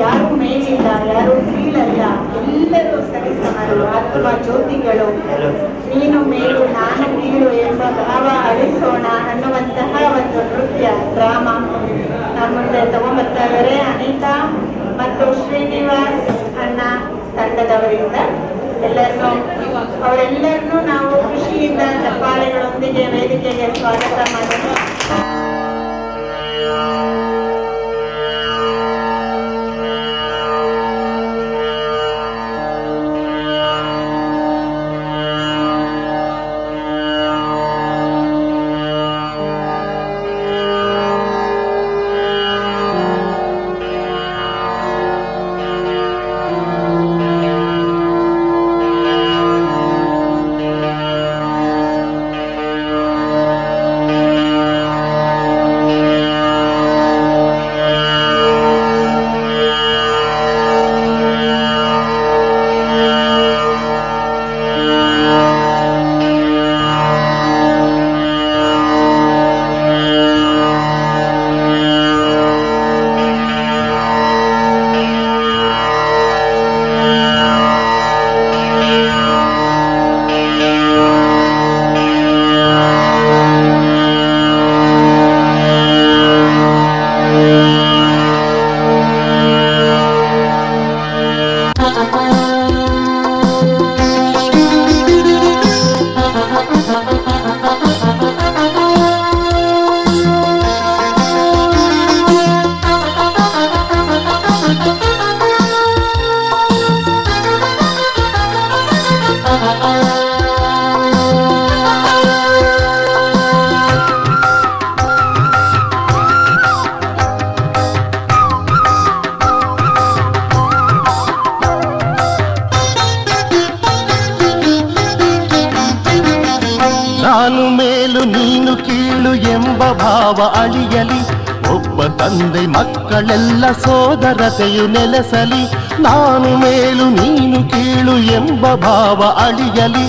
ಯಾರು ಮೇಲಿಲ್ಲ, ಯಾರು ಕೀಳಲ್ಲ, ಎಲ್ಲರೂ ಸರಿಸಮರು, ಆತ್ಮ ಜ್ಯೋತಿಗಳು. ನೀನು ಮೇಲು ನಾನು ಕೀಳು ಎಂಬ ಭಾವ ಅಳಿಸೋಣ ಅನ್ನುವಂತಹ ಒಂದು ನೃತ್ಯ ಡ್ರಾಮಾ ನಮ್ಮ ಮುಂದೆ ತಗೊಂಡ್ಬರ್ತಾ ಇದ್ದಾರೆ ಅನಿತಾ ಮತ್ತು ಶ್ರೀನಿವಾಸ್ ಅಣ್ಣ ತಂಡದವರಿಂದ. ಅವರೆಲ್ಲರನ್ನೂ ನಾವು ಖುಷಿಯಿಂದ ಚಪ್ಪಾಳೆಗಳೊಂದಿಗೆ ವೇದಿಕೆಗೆ ಸ್ವಾಗತ ಮಾಡೋಣ. ನಾನು ಮೇಲು ನೀನು ಕೀಳು ಎಂಬ ಭಾವ ಅಳಿಯಲಿ, ಒಬ್ಬ ತಂದೆ ಮಕ್ಕಳೆಲ್ಲ ಸೋದರತೆಯು ನೆಲೆಸಲಿ. ನಾನು ಮೇಲು ನೀನು ಕೀಳು ಎಂಬ ಭಾವ ಅಳಿಯಲಿ,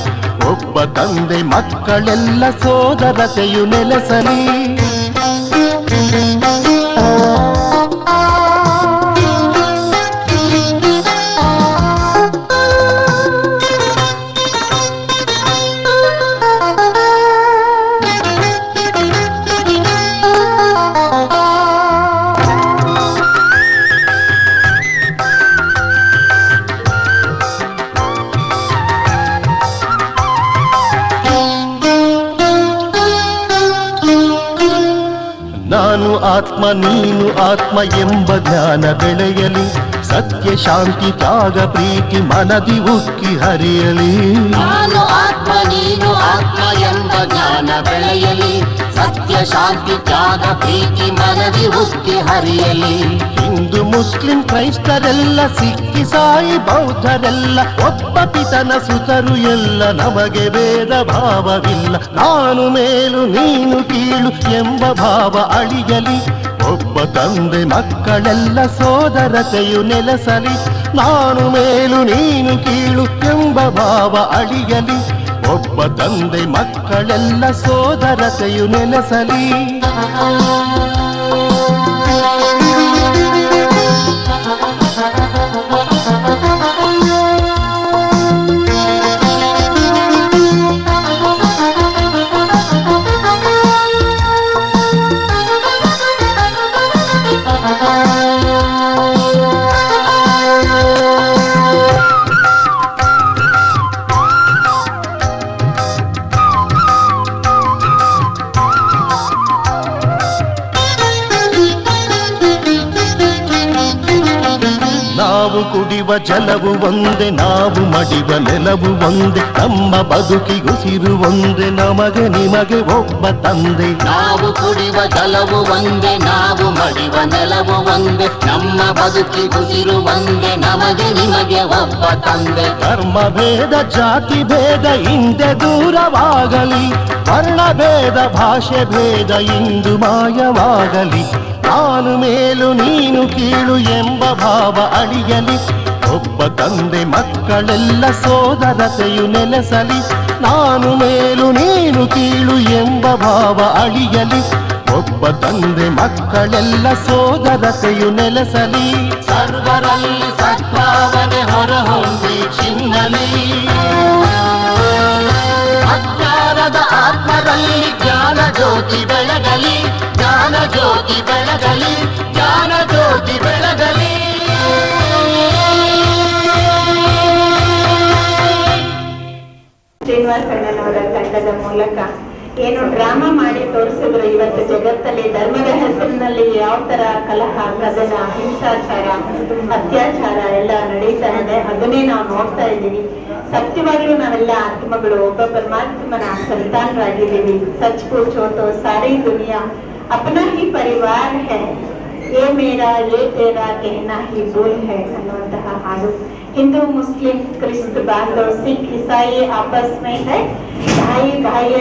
ಒಬ್ಬ ತಂದೆ ಮಕ್ಕಳೆಲ್ಲ ಸೋದರತೆಯು ನೆಲೆಸಲಿ. ನಾನು ಆತ್ಮ ನೀನು ಆತ್ಮ ಎಂಬ ಜ್ಞಾನ ಬೆಳೆಯಲಿ, ಸತ್ಯ ಶಾಂತಿ ತ್ಯಾಗ ಪ್ರೀತಿ ಮನದಿ ಉಕ್ಕಿ ಹರಿಯಲಿ. ನಾನು ಆತ್ಮ ನೀನು ಆತ್ಮ ಎಂಬ ಜ್ಞಾನ ಬೆಳೆಯಲಿ, ಸತ್ಯ ಶಾಂತಿ ತ್ಯಾಗ ಪ್ರೀತಿ ಮನದಿ ಉಕ್ಕಿ ಹರಿಯಲಿ. ಹಿಂದೂ ಮುಸ್ಲಿಂ ಕ್ರೈಸ್ತರೆಲ್ಲ ಸಿಕ್ಕಿ ಸಾಯಿ ಬೌದ್ಧರೆಲ್ಲ ಒಬ್ಬ ಪಿತನ ಸುತರು ಎಲ್ಲ, ನಮಗೆ ಭೇದ ಭಾವವಿಲ್ಲ. ನಾನು ಮೇಲು ನೀನು ಕೀಳು ಎಂಬ ಭಾವ ಅಳಿಯಲಿ, ಒಬ್ಬ ತಂದೆ ಮಕ್ಕಳೆಲ್ಲ ಸೋದರತೆಯು ನೆಲೆಸಲಿ. ನಾನು ಮೇಲು ನೀನು ಕೀಳು ಎಂಬ ಭಾವ ಅಳಿಯಲಿ, ಒಬ್ಬ ತಂದೆ ಮಕ್ಕಳೆಲ್ಲ ಸೋದರತೆಯು ನೆಲೆಸಲಿ. ನಾವು ಕುಡಿವ ಜಲವು ಒಂದೇ, ನಾವು ಮಡಿವ ನೆಲವು ಒಂದೇ, ನಮ್ಮ ಬದುಕಿಗುಸಿರು ಒಂದೇ, ನಮಗೆ ನಿಮಗೆ ಒಬ್ಬ ತಂದೆ. ನಾವು ಕುಡಿವ ಜಲವು ಒಂದೇ, ನಾವು ಮಡಿವ ನೆಲವು ಒಂದೇ, ನಮ್ಮ ಬದುಕಿಗುಸಿರು ಒಂದೇ, ನಮಗೆ ನಿಮಗೆ ಒಬ್ಬ ತಂದೆ. ಧರ್ಮ ಭೇದ ಜಾತಿ ಭೇದ ಹಿಂದೆ ದೂರವಾಗಲಿ, ವರ್ಣ ಭೇದ ಭಾಷೆ ಭೇದ ಇಂದು ಮಾಯವಾಗಲಿ. ನಾನು ಮೇಲು ನೀನು ಕೀಳು ಎಂಬ ಭಾವ ಅಳಿಯಲಿ, ಒಬ್ಬ ತಂದೆ ಮಕ್ಕಳೆಲ್ಲ ಸೋದರತೆಯು ನೆಲೆಸಲಿ. ನಾನು ಮೇಲು ನೀನು ಕೀಳು ಎಂಬ ಭಾವ ಅಳಿಯಲಿ, ಒಬ್ಬ ತಂದೆ ಮಕ್ಕಳೆಲ್ಲ ಸೋದರತೆಯು ನೆಲೆಸಲಿ, ಸರ್ವರಲ್ಲಿ ಸದ್ಭಾವನೆ ಹೊರಹೊಮ್ಮಿ ಚಿನ್ನಲಿ. ಅಜ್ಞಾನದ ಆತ್ಮದಲ್ಲಿ ಜ್ಞಾನ ಜ್ಯೋತಿ ಬೆಳಗಲಿ, ಜ್ಞಾನ ಜ್ಯೋತಿ ಬೆಳಗಲಿ, ಜ್ಞಾನ ಜ್ಯೋತಿ ಬೆಳಗಲಿ. ಶ್ರೀನಿವಾಸಣ್ಣನವರ ತಂಡದ ಮೂಲಕ ಏನು ಡ್ರಾಮಾ ಮಾಡಿ ತೋರಿಸಿದ್ರು. ಇವತ್ತು ಜಗತ್ತಲ್ಲಿ ಧರ್ಮದ ಹೆಸರಿನಲ್ಲಿ ಯಾವ ತರ ಕಲಹ, ಕದನ, ಹಿಂಸಾಚಾರ, ಅತ್ಯಾಚಾರ ಎಲ್ಲ ನಡೀತಾ ಇದೆ, ಅದನ್ನೇ ನಾವು ನೋಡ್ತಾ ಇದ್ದೀವಿ. ಸತ್ಯವಾಗ್ಲೂ ನಾವೆಲ್ಲ ಆತ್ಮಗಳು, ಒಬ್ಬ ಪರಮಾತ್ಮನ ಸಂತಾನರಾಗಿದ್ದೀವಿ. ಸಚ್ ಪೂಛೋ ತೋ ಸಾರಿ ದುನಿಯಾ ಅಪನಾ ಹಿ ಪರಿವಾರ ಹೈ, ಯೇ ಮೇರಾ ಯೇ ತೇರಾ कहना ही भूल है ಅನ್ನುವಂತಹ ಹಾಡು. ಹಿಂದೂ, ಮುಸ್ಲಿಂ, ಕ್ರಿಸ್ತ ಬಾಂಧವ, ಸಿಖ್, ಇಸಾಯಿ आपस में है भाई भाई.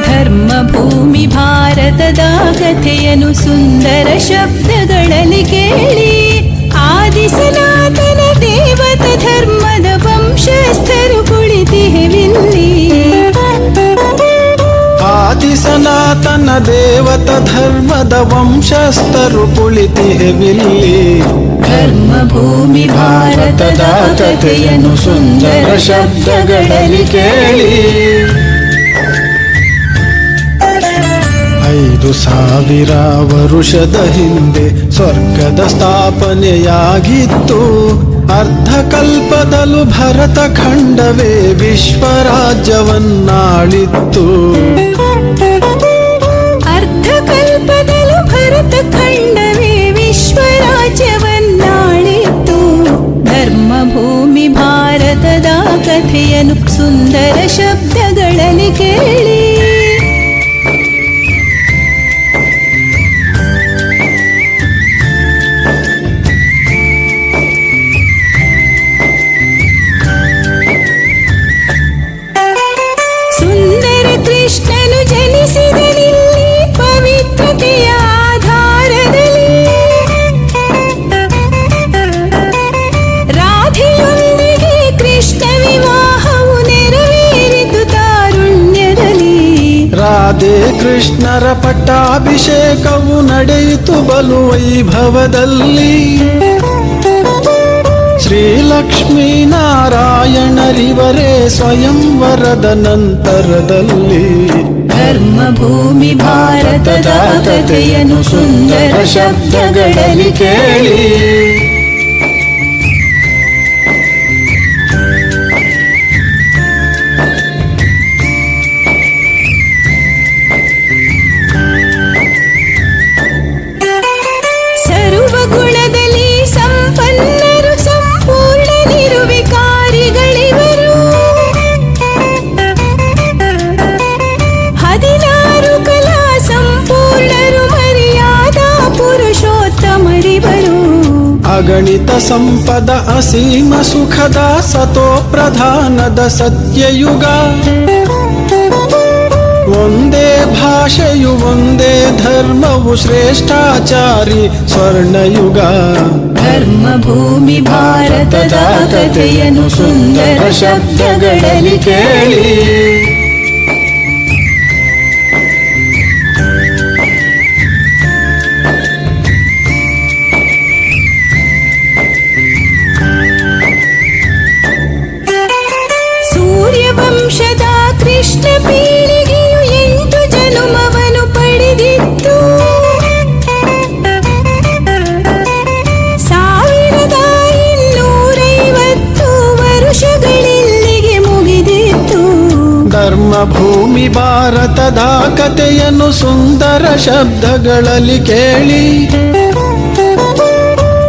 ಧರ್ಮ ಭೂಮಿ ಭಾರತದ ಕಥೆಯನ್ನು ಸುಂದರ ಶಬ್ದಗಳಲ್ಲಿ ಕೇಳಿ, ಆದಿ ಸನಾತನ ದೇವತ ಧರ್ಮದ ವಂಶಸ್ಥರು ಕುಳಿತಿಹೆವಿಲ್ಲಿ. ಆದಿ ಸನಾತನ ದೇವತ ಧರ್ಮದ ವಂಶಸ್ಥರು ಕುಳಿತಿಹೆವಿಲ್ಲಿ. ಧರ್ಮ ಭೂಮಿ ಭಾರತದ ಕಥೆಯನ್ನು ಸುಂದರ ಶಬ್ದಗಳಲ್ಲಿ ಕೇಳಿ, 5,000 ವರುಷದ ಹಿಂದೆ ಸ್ವರ್ಗದ ಸ್ಥಾಪನೆಯಾಗಿತ್ತು. ಅರ್ಧಕಲ್ಪದಲ್ಲೂ ಭರತ ಖಂಡವೇ ವಿಶ್ವರಾಜ್ಯವನ್ನಾಳಿತ್ತು. ಅರ್ಧಕಲ್ಪದಲ್ಲೂ ಭರತ ಖಂಡವೇ ವಿಶ್ವರಾಜ್ಯವನ್ನಾಳಿತ್ತು. ಧರ್ಮ ಭೂಮಿ ಭಾರತದ ಕಥೆಯನ್ನು ಸುಂದರ ಶಬ್ದಗಳಲ್ಲಿ ಕೇಳಿ. ಸುಂದರ ಕೃಷ್ಣನು ಜನಿಸಿದನಿಲ್ಲಿ ಪವಿತ್ರತೆಯ ಆಧಾರದಲ್ಲಿ. ರಾಧೆಯೊಂದಿಗೆ ಕೃಷ್ಣ ವಿವಾಹವು ನೆರವೇರಿತು ತಾರುಣ್ಯದಲ್ಲಿ. ರಾಧೆ ಕೃಷ್ಣರ ಪಟ್ಟಾಭಿಷೇಕವು ನಡೆಯಿತು ಬಲು ವೈಭವದಲ್ಲಿ. ಶ್ರೀಲಕ್ಷ್ಮೀ ನಾರಾಯಣರಿವರೇ ಸ್ವಯಂವರದ ನಂತರದಲ್ಲಿ. ಧರ್ಮ ಭೂಮಿ ಭಾರತದ ಕಥೆಯನ್ನು ಸುಂದರ ಶಬ್ದಗಳಲ್ಲಿ ಕೇಳಿ. ಸರ್ವಗುಣದಲ್ಲಿ ಸಂಪನ್ನರು, ಸಂಪೂರ್ಣ ನಿರ್ವಿಕಾರಿಗಳಿವರು. 16 ಕಲಾ ಸಂಪೂರ್ಣರು, ಮರ್ಯಾದಾ ಪುರುಷೋತ್ತಮರಿವರು. ಅಗಣಿತ ಸಂಪದ ಅಸೀಮ ಸುಖದ ಸತೋ ಪ್ರಧಾನದ ಸತ್ಯಯುಗ. ಒಂದೇ ಭಾಷೆಯು ಒಂದೇ ಧರ್ಮವು ಶ್ರೇಷ್ಠಾಚಾರಿ ಸ್ವರ್ಣಯುಗ. ಧರ್ಮ ಭೂಮಿ ಭಾರತದ ಕಥೆಯನ್ನು ಸುಂದರ ಶಬ್ದಗಳಲ್ಲಿ ಕೇಳಿ. ಸೂರ್ಯವಂಶದ ಕೃಷ್ಣ ಪೀಳಿಗೆಯು 8 ಜನುಮವನ್ನು ಪಡೆದಿತ್ತು. 1250 ವರುಷಗಳಿಲ್ಲಿಗೆ ಮುಗಿದಿತ್ತು. ಧರ್ಮ ಭೂಮಿ ಭಾರತದ ಕಥೆಯನ್ನು ಸುಂದರ ಶಬ್ದಗಳಲ್ಲಿ ಕೇಳಿ.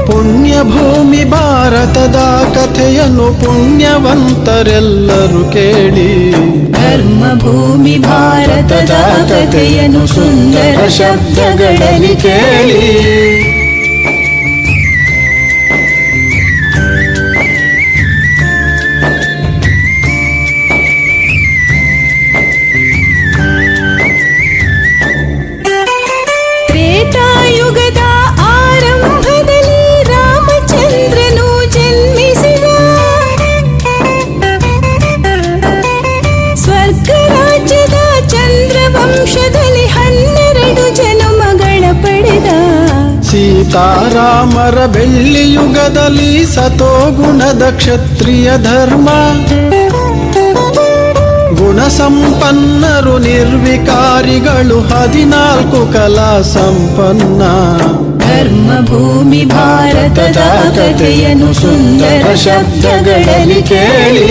ಪುಣ್ಯ ಭೂಮಿ ಭಾರತದ ಕಥೆಯನ್ನು ಪುಣ್ಯವಂತರೆಲ್ಲರೂ ಕೇಳಿ. ಧರ್ಮ ಭೂಮಿ ಭಾರತದ ಕಥೆಯನ್ನು ಸುಂದರ ಶಬ್ದಗಳಲ್ಲಿ ಕೇಳಿ. ಸೀತಾರಾಮರ ಬೆಳ್ಳಿ ಯುಗದಲ್ಲಿ ಸತೋಗುಣದ ಕ್ಷತ್ರಿಯ ಧರ್ಮ, ಗುಣ ಸಂಪನ್ನರು ನಿರ್ವಿಕಾರಿಗಳು 14 ಕಲಾ ಸಂಪನ್ನ. ಧರ್ಮ ಭೂಮಿ ಭಾರತದ ಕಥೆಯನ್ನು ಸುಂದರ ಶಬ್ದಗಳಲ್ಲಿ ಕೇಳಿ.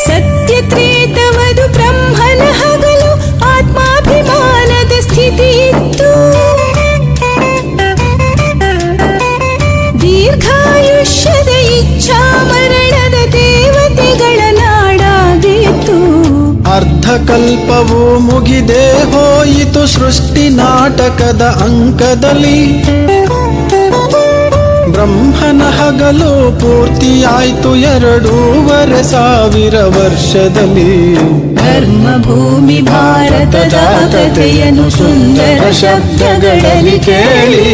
ಸತ್ಯತ್ರೇತವದು ಬ್ರಹ್ಮನ ಹಗಲು, ಆತ್ಮಾಭಿಮಾನದ ಸ್ಥಿತಿ ಇತ್ತು. ದೀರ್ಘಾಯುಷ್ಯದ ಇಚ್ಛಾ ಮರಣದ ದೇವತೆಗಳ ನಾಡಾಗಿತ್ತು. ಅರ್ಧಕಲ್ಪವು ಮುಗಿದೇ ಹೋಯಿತು ಸೃಷ್ಟಿ ನಾಟಕದ ಅಂಕದಲ್ಲಿ. ಬ್ರಹ್ಮನ ಹಗಲು ಪೂರ್ತಿಯಾಯ್ತು 2,500 ವರ್ಷದಲ್ಲಿ. ಧರ್ಮ ಭೂಮಿ ಭಾರತದ ಕಥೆಯನ್ನು ಸುಂದರ ಶಬ್ದಗಳಲ್ಲಿ ಕೇಳಿ.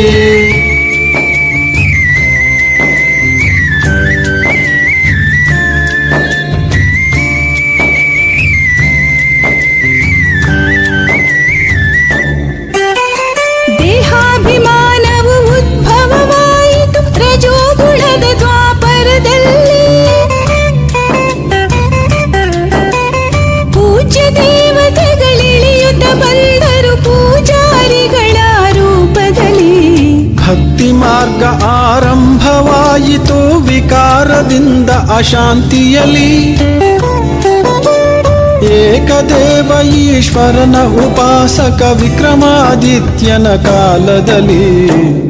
ದೇಹಾಭಿಮಾನವು ಉದ್ಭವವಾಯಿತು ರಜೋಗುಣದ ದ್ವಾಪರದಲ್ಲಿ. ಪೂಜ್ಯ ದೇವತೆಗಳಿಳಿಯುತ್ತ ಬಂದರು ಪೂಜಾರಿಗಳ ರೂಪದಲ್ಲಿ. ಭಕ್ತಿ ಮಾರ್ಗ ಆರಂಭವಾಯಿತು ವಿಕಾರದಿಂದ ಅಶಾಂತಿಯಲ್ಲಿ. ಏಕದೇವ ಈಶ್ವರನ ಉಪಾಸಕ ವಿಕ್ರಮಾದಿತ್ಯನ ಕಾಲದಲ್ಲಿ.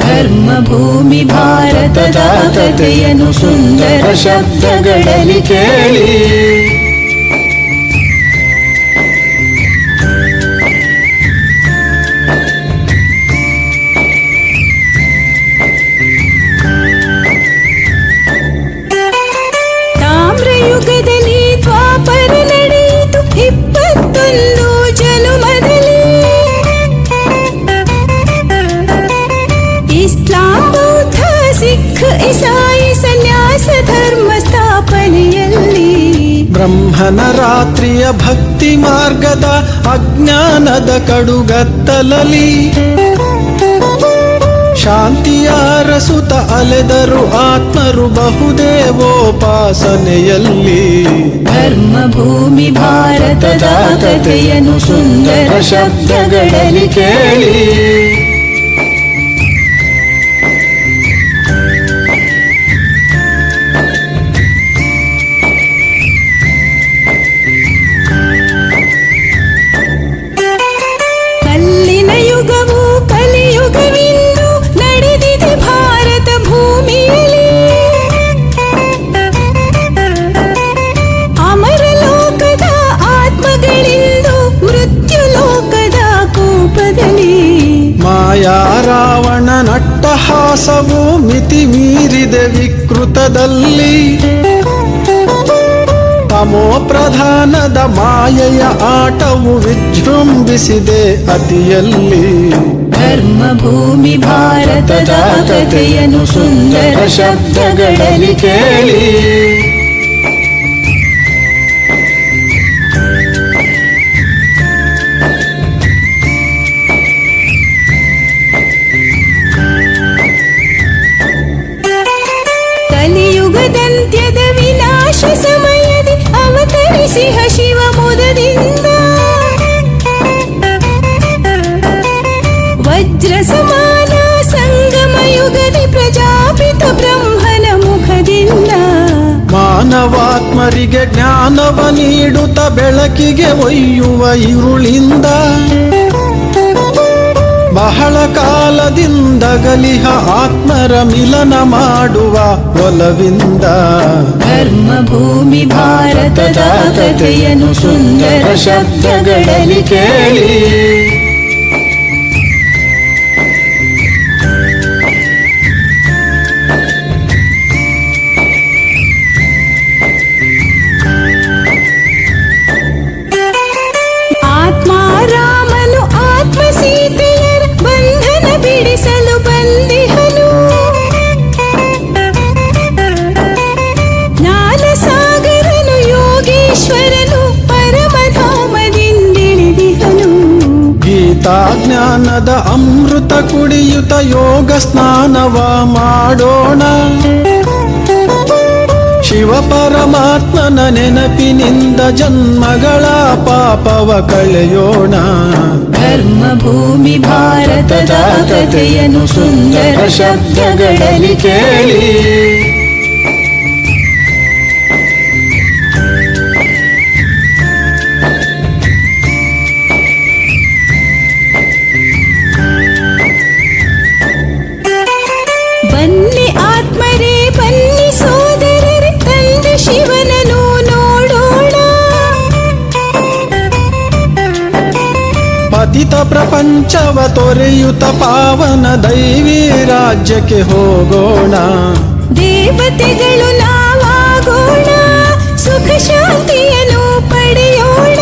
ಧರ್ಮ ಭೂಮಿ ಭಾರತದ ಕಥೆಯನ್ನು ಸುಂದರ ಶಬ್ದಗಳಲ್ಲಿ ಕೇಳಿ. ತಾಮ್ರಯುಗದಲ್ಲಿ ದ್ವಾಪರ ನಡೆಯಿತು 21 ಜನುಮದಲ್ಲಿ. ಇಸ್ಲಾಂ ಬೌದ್ಧ ಸಿಖ್ ಇಸಾಯಿ ಸನ್ಯಾಸ ಧರ್ಮ ಸ್ಥಾಪನೆಯಲ್ಲಿ. ಬ್ರಹ್ಮನ ರಾತ್ರಿಯ ಭಕ್ತಿ ಮಾರ್ಗದ ಅಜ್ಞಾನದ ಕಡುಗತ್ತಲಲ್ಲಿ. ಶಾಂತಿಯ ರಸುತ ಅಲೆದರು ಆತ್ಮರು ಬಹುದೇವೋಪಾಸನೆಯಲ್ಲಿ. ಧರ್ಮ ಭೂಮಿ ಭಾರತದ ಕಥೆಯನ್ನು ಸುಂದರ ಶಬ್ದಗಳಲ್ಲಿ ಕೇಳಿ. ಕಲ್ಲಿನ ಯುಗವು ಕಲಿಯುಗವಿಂದು ನಡೆದಿದೆ ಭಾರತ ಭೂಮಿಯಲ್ಲಿ. ಅಮರ ಲೋಕದ ಆತ್ಮಗಳಿಂದು ಮೃತ್ಯು ಲೋಕದ ಕೂಪದಲ್ಲಿ. ಮಾಯಾ ರಾವಣ ನಟ್ಟಹಾಸವು ಮಿತಿ ಮೀರಿದೆ ವಿಕೃತದಲ್ಲಿ. ತಮೋ ಪ್ರಧಾನದ ಮಾಯೆಯ ಆಟವು ವಿಜೃಂಭಿಸಿದೆ ಅತಿಯಲ್ಲಿ. ಧರ್ಮ ಭೂಮಿ ಭಾರತದ ಕಥೆಯನ್ನು ಸುಂದರ ಶಬ್ದಗಳಲ್ಲಿ ಕೇಳಿ. ಕಲಿಯುಗದಂತ್ಯದ ವಿನಾಶ ಸಮಯದಿ ಅವತರಿಸಿಹ ಶಿವ ಮುದದಿಂದ. ವಜ್ರ ಸಮಾನ ಸಂಗಮ ಯುಗದಿ ಪ್ರಜಾಪಿತ ಬ್ರಹ್ಮನ ಮುಖದಿಂದ. ಮಾನವಾತ್ಮರಿಗೆ ಜ್ಞಾನವ ನೀಡುತ್ತ ಬೆಳಕಿಗೆ ಒಯ್ಯುವ ಇರುಳಿಂದ. ಬಹಳ ಕಾಲದಿಂದ ಗಲಿಹ ಆತ್ಮರ ಮಿಲನ ಮಾಡುವ ಒಲವಿಂದ. ಧರ್ಮ ಭೂಮಿ ಭಾರತದ ಕಥೆಯನ್ನು ಸುಂದರ ಶಬ್ದಗಳಲ್ಲಿ ಕೇಳಿ. ಆತ್ಮಾರಾಮನು ಆತ್ಮ ಸೀತೆಯರ ಬಂಧನ ಬಿಡಿಸಲು ಬಂದಿಹನು. ಗೀತಾ ಜ್ಞಾನದ ಅಮೃತ ಕುಡಿಯುತ್ತ ಯೋಗ ಸ್ನಾನವ ಮಾಡೋಣ. ಶಿವ ಪರಮಾತ್ಮನ ನೆನಪಿನಿಂದ ಜನ್ಮಗಳ ಪಾಪವ ಕಳೆಯೋಣ. ಧರ್ಮ ಭೂಮಿ ಭಾರತದ ಕಥೆಯನ್ನು ಸುಂದರ ಶಬ್ದಗಳಲ್ಲಿ ಕೇಳಿ. ಬನ್ನಿ ಆತ್ಮರೇ ಬನ್ನಿ ಸೋದರರೇ, ತಂದೆ ಶಿವನನ್ನು ನೋಡೋಣ. ಪತಿತ ಪ್ರಪಂಚವ ತೊರೆಯುತ್ತ ಪಾವನ ದೈವಿ ರಾಜ್ಯಕ್ಕೆ ಹೋಗೋಣ. ದೇವತೆಗಳು ನಾವಾಗೋಣ, ಸುಖ ಶಾಂತಿಯನ್ನು ಪಡೆಯೋಣ.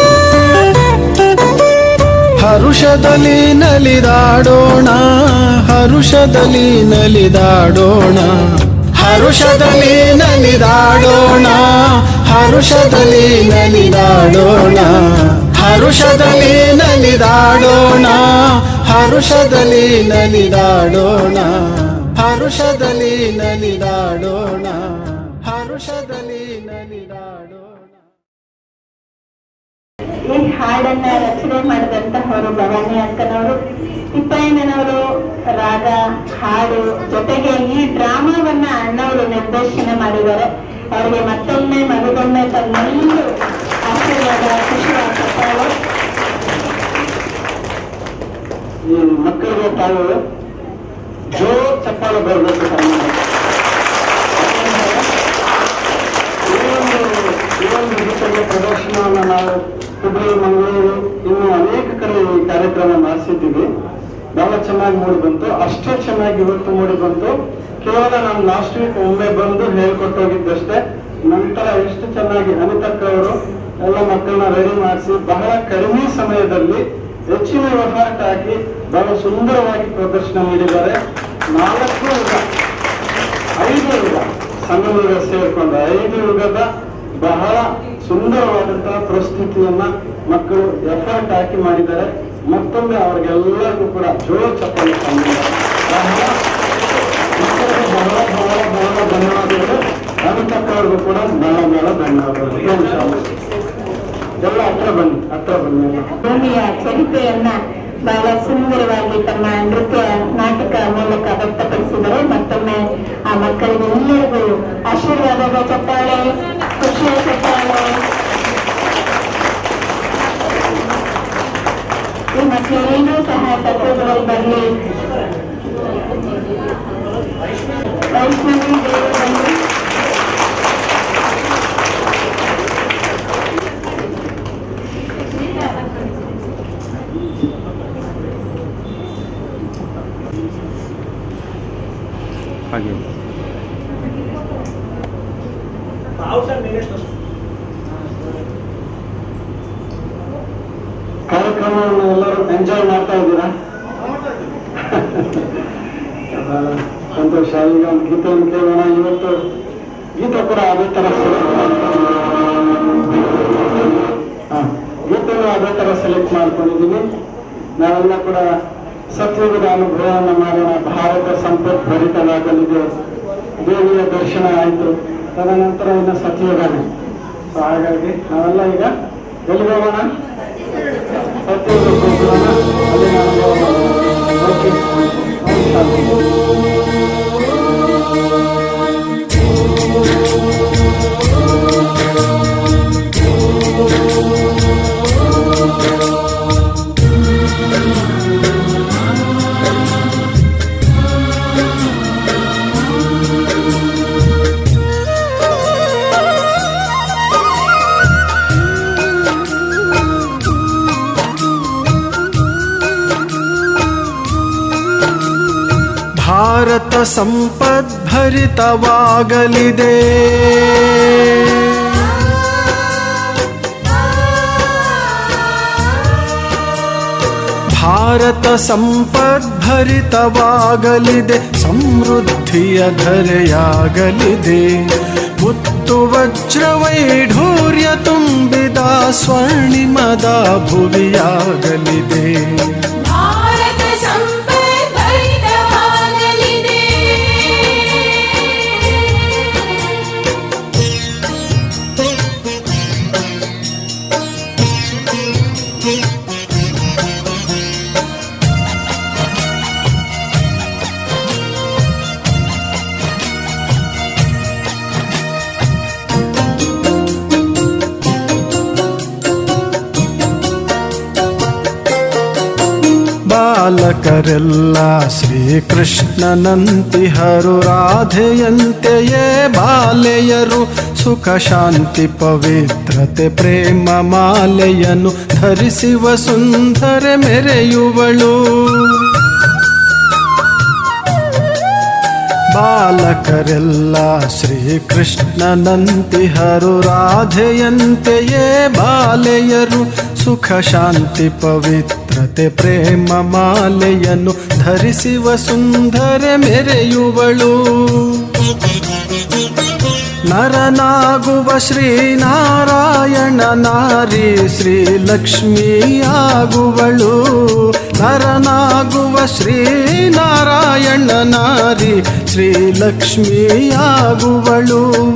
ಹರುಷದಲ್ಲಿ ನಲಿದಾಡೋಣ, ಹರುಷದಲ್ಲಿ ನಲಿದಾಡೋಣ, ಹರುಷದಲ್ಲಿ ನಲಿದಾಡೋಣ, ಹರುಷದಲ್ಲಿ ನಲಿದಾಡೋಣ, ಹರುಷದಲ್ಲಿ ನಲಿದಾಡೋಣ, ಹರುಷದಲ್ಲಿ ನಲಿದಾಡೋಣ, ಹರುಷದಲ್ಲಿ ನಲಿದಾಡೋಣ, ಹರುಷದಲ್ಲಿ ನಲಿದಾಡೋಣ. ಈ ಹಾಡನ್ನ ರಚನೆ ಮಾಡಿದಂತಹವರು ಭವಾನಿ ಅಕ್ಕನವರು, ತಿಪ್ಪಯ್ಯನವರು ರಾಗ, ಹಾಡು, ಜೊತೆಗೆ ಈ ಡ್ರಾಮಾವನ್ನ ಅಣ್ಣವರು ನಿರ್ದೇಶನ ಮಾಡಿದ್ದಾರೆ. ಅವರಿಗೆ ಮತ್ತೊಮ್ಮೆ ಮಗದೊಮ್ಮೆ ತನ್ನೆಲ್ಲರೂ ಆಶೀರ್ವಾದ, ಖುಷಿಯಾಗುತ್ತಾರೆ. ಈ ಮಕ್ಕಳಿಗೆ ತಾವು ಜೋರ್ ಚಪ್ಪಾಳೆ ಬರಬೇಕು. ಈ ಒಂದು ಗೀತೆಯ ಪ್ರದರ್ಶನವನ್ನು ನಾವು ಹುಬ್ಬಳ್ಳಿ, ಮಂಗಳೂರು, ಇನ್ನು ಅನೇಕ ಕಡೆ ಈ ಕಾರ್ಯಕ್ರಮ ಮಾಡಿಸಿದ್ದೀವಿ. ಬಹಳ ಚೆನ್ನಾಗಿ ಮೂಡಿ ಬಂತು. ಅಷ್ಟೇ ಚೆನ್ನಾಗಿ ಇವತ್ತು ಮೂಡಿ ಬಂತು. ಕೇವಲ ನಾನು ಲಾಸ್ಟ್ ವೀಕ್ ಒಮ್ಮೆ ಬಂದು ಹೇಳ್ಕೊಟ್ಟೋಗಿದ್ದಷ್ಟೇ. ನಂತರ ಎಷ್ಟು ಚೆನ್ನಾಗಿ ಅನಿತಕ್ಕವರು ಎಲ್ಲ ಮಕ್ಕಳನ್ನ ರೆಡಿ ಮಾಡಿಸಿ ಬಹಳ ಕಡಿಮೆ ಸಮಯದಲ್ಲಿ ಹೆಚ್ಚಿನ ಎಫರ್ಟ್ ಹಾಕಿ ಬಹಳ ಸುಂದರವಾಗಿ ಪ್ರದರ್ಶನ ನೀಡಿದ್ದಾರೆ. 4 ಯುಗ, 5 ಯುಗ ಸಂಗಮಯುಗ ಸೇರಿಕೊಂಡು 5 ಯುಗದ ಬಹಳ ಸುಂದರವಾದಂತಹ ಪ್ರಸ್ತುತಿಯನ್ನ ಮಕ್ಕಳು ಎಫರ್ಟ್ ಹಾಕಿ ಮಾಡಿದ್ದಾರೆ. ಮತ್ತೊಮ್ಮೆ ಅವ್ರಿಗೆಲ್ಲರಿಗೂ ಕೂಡ ಜೋರ್ ಚಪ್ಪಾಳೆ ಬಹಳ ಬಹಳ ಬಹಳ ಧನ್ಯವಾದಗಳು. ಅನಿತಕ್ಕವ್ರಿಗೂ ಕೂಡ ಬಹಳ ಧನ್ಯವಾದಗಳು. ಎಲ್ಲ ಹತ್ರ ಬನ್ನಿ. ಭೂಮಿಯ ಚರಿತ್ರೆಯನ್ನ ಬಹಳ ಸುಂದರವಾಗಿ ತಮ್ಮ ನೃತ್ಯ ನಾಟಕ ಮೂಲಕ ವ್ಯಕ್ತಪಡಿಸಿದರು. ಮತ್ತೊಮ್ಮೆ ಆ ಮಕ್ಕಳಿಗೆಲ್ಲರಿಗೂ ಆಶೀರ್ವಾದದ ಚಪ್ಪಾಳೆ, ಖುಷಿಯ ಚಪ್ಪಾಳೆ. ಈ ಮಕ್ಕಳೆಲ್ಲರೂ ಸಹ ತತ್ವಗಳಲ್ಲಿ ಬರಲಿ. ವೈಷ್ಣವಿ ದೇವರು ಬರಲಿ. ಕಾರ್ಯಕ್ರಮವನ್ನು ಎಲ್ಲರೂ ಎಂಜಾಯ್ ಮಾಡ್ತಾ ಇದ್ದೀರಾ? ಸಂತೋಷ. ಈಗ ಒಂದು ಗೀತೆಯನ್ನು ಕೇಳೋಣ. ಇವತ್ತು ಗೀತೆ ಕೂಡ ಅದೇ ತರ ಗೀತೆಯನ್ನು ಅದೇ ತರ ಸೆಲೆಕ್ಟ್ ಮಾಡ್ಕೊಂಡಿದ್ದೀವಿ. ನಾವೆಲ್ಲ ಕೂಡ ಸತ್ಯುಗದ ಅನುಭವವನ್ನು ಮಾಡೋಣ. ಭಾರತ ಸಂಪತ್ ಭರಿತವಾಗಲಿದೆ. ದೇವಿಯ ದರ್ಶನ ಆಯಿತು, ತದನಂತರ ಇನ್ನು ಸತ್ಯುಗನೇ. ಹಾಗಾಗಿ ನಾವೆಲ್ಲ ಈಗ ಎಲ್ಲಿ ಹೋಗೋಣ? ಸತ್ಯುಗಕ್ಕೆ ಹೋಗೋಣ. ಅಲ್ಲಿ ಭಾರತ ಸಂಪದ್ಭರಿತವಾಗಲಿದೆ. ಭಾರತ ಸಂಪದ್ಭರಿತವಾಗಲಿದೆ, ಸಮೃದ್ಧಿಯ ಧರೆಯಾಗಲಿದೆ. ಮುತ್ತು ಮತ್ತು ವಜ್ರವೈಢೂರ್ಯ ತುಂಬಿದ ಸ್ವರ್ಣಿಮದ ಭುವಿಯಾಗಲಿದೆ. ಭಾರತ ಸಂಪದ್ಭರಿತವಾಗಲಿದೆ. ಬಾಲಕರೆಲ್ಲ ಶ್ರೀಕೃಷ್ಣನಂತಿಹರು, ರಾಧೆಯಂತೆಯೇ ಬಾಲೆಯರು. ಸುಖ ಶಾಂತಿ ಪವಿತ್ರತೆ ಪ್ರೇಮ ಮಾಲೆಯನ್ನು ಧರಿಸುವ ಸುಂದರ ಮೆರೆಯುವಳು. ಬಾಲಕರೆಲ್ಲ ಶ್ರೀಕೃಷ್ಣನಂತಿಹರು, ರಾಧೆಯಂತೆಯೇ ಬಾಲೆಯರು. ಸುಖ ಶಾಂತಿ ಪವಿತ್ರತೆ ಪ್ರೇಮ ಮಾಲೆಯನ್ನು ಧರಿಸುವ ಸುಂದರ ಮೆರೆಯುವಳು. ನರನಾಗುವ ಶ್ರೀನಾರಾಯಣ ನಾರಿ ಶ್ರೀಲಕ್ಷ್ಮಿಯಾಗುವಳು. ನರನಾಗುವ ಶ್ರೀನಾರಾಯಣ ನಾರಿ ಶ್ರೀಲಕ್ಷ್ಮಿಯಾಗುವಳು.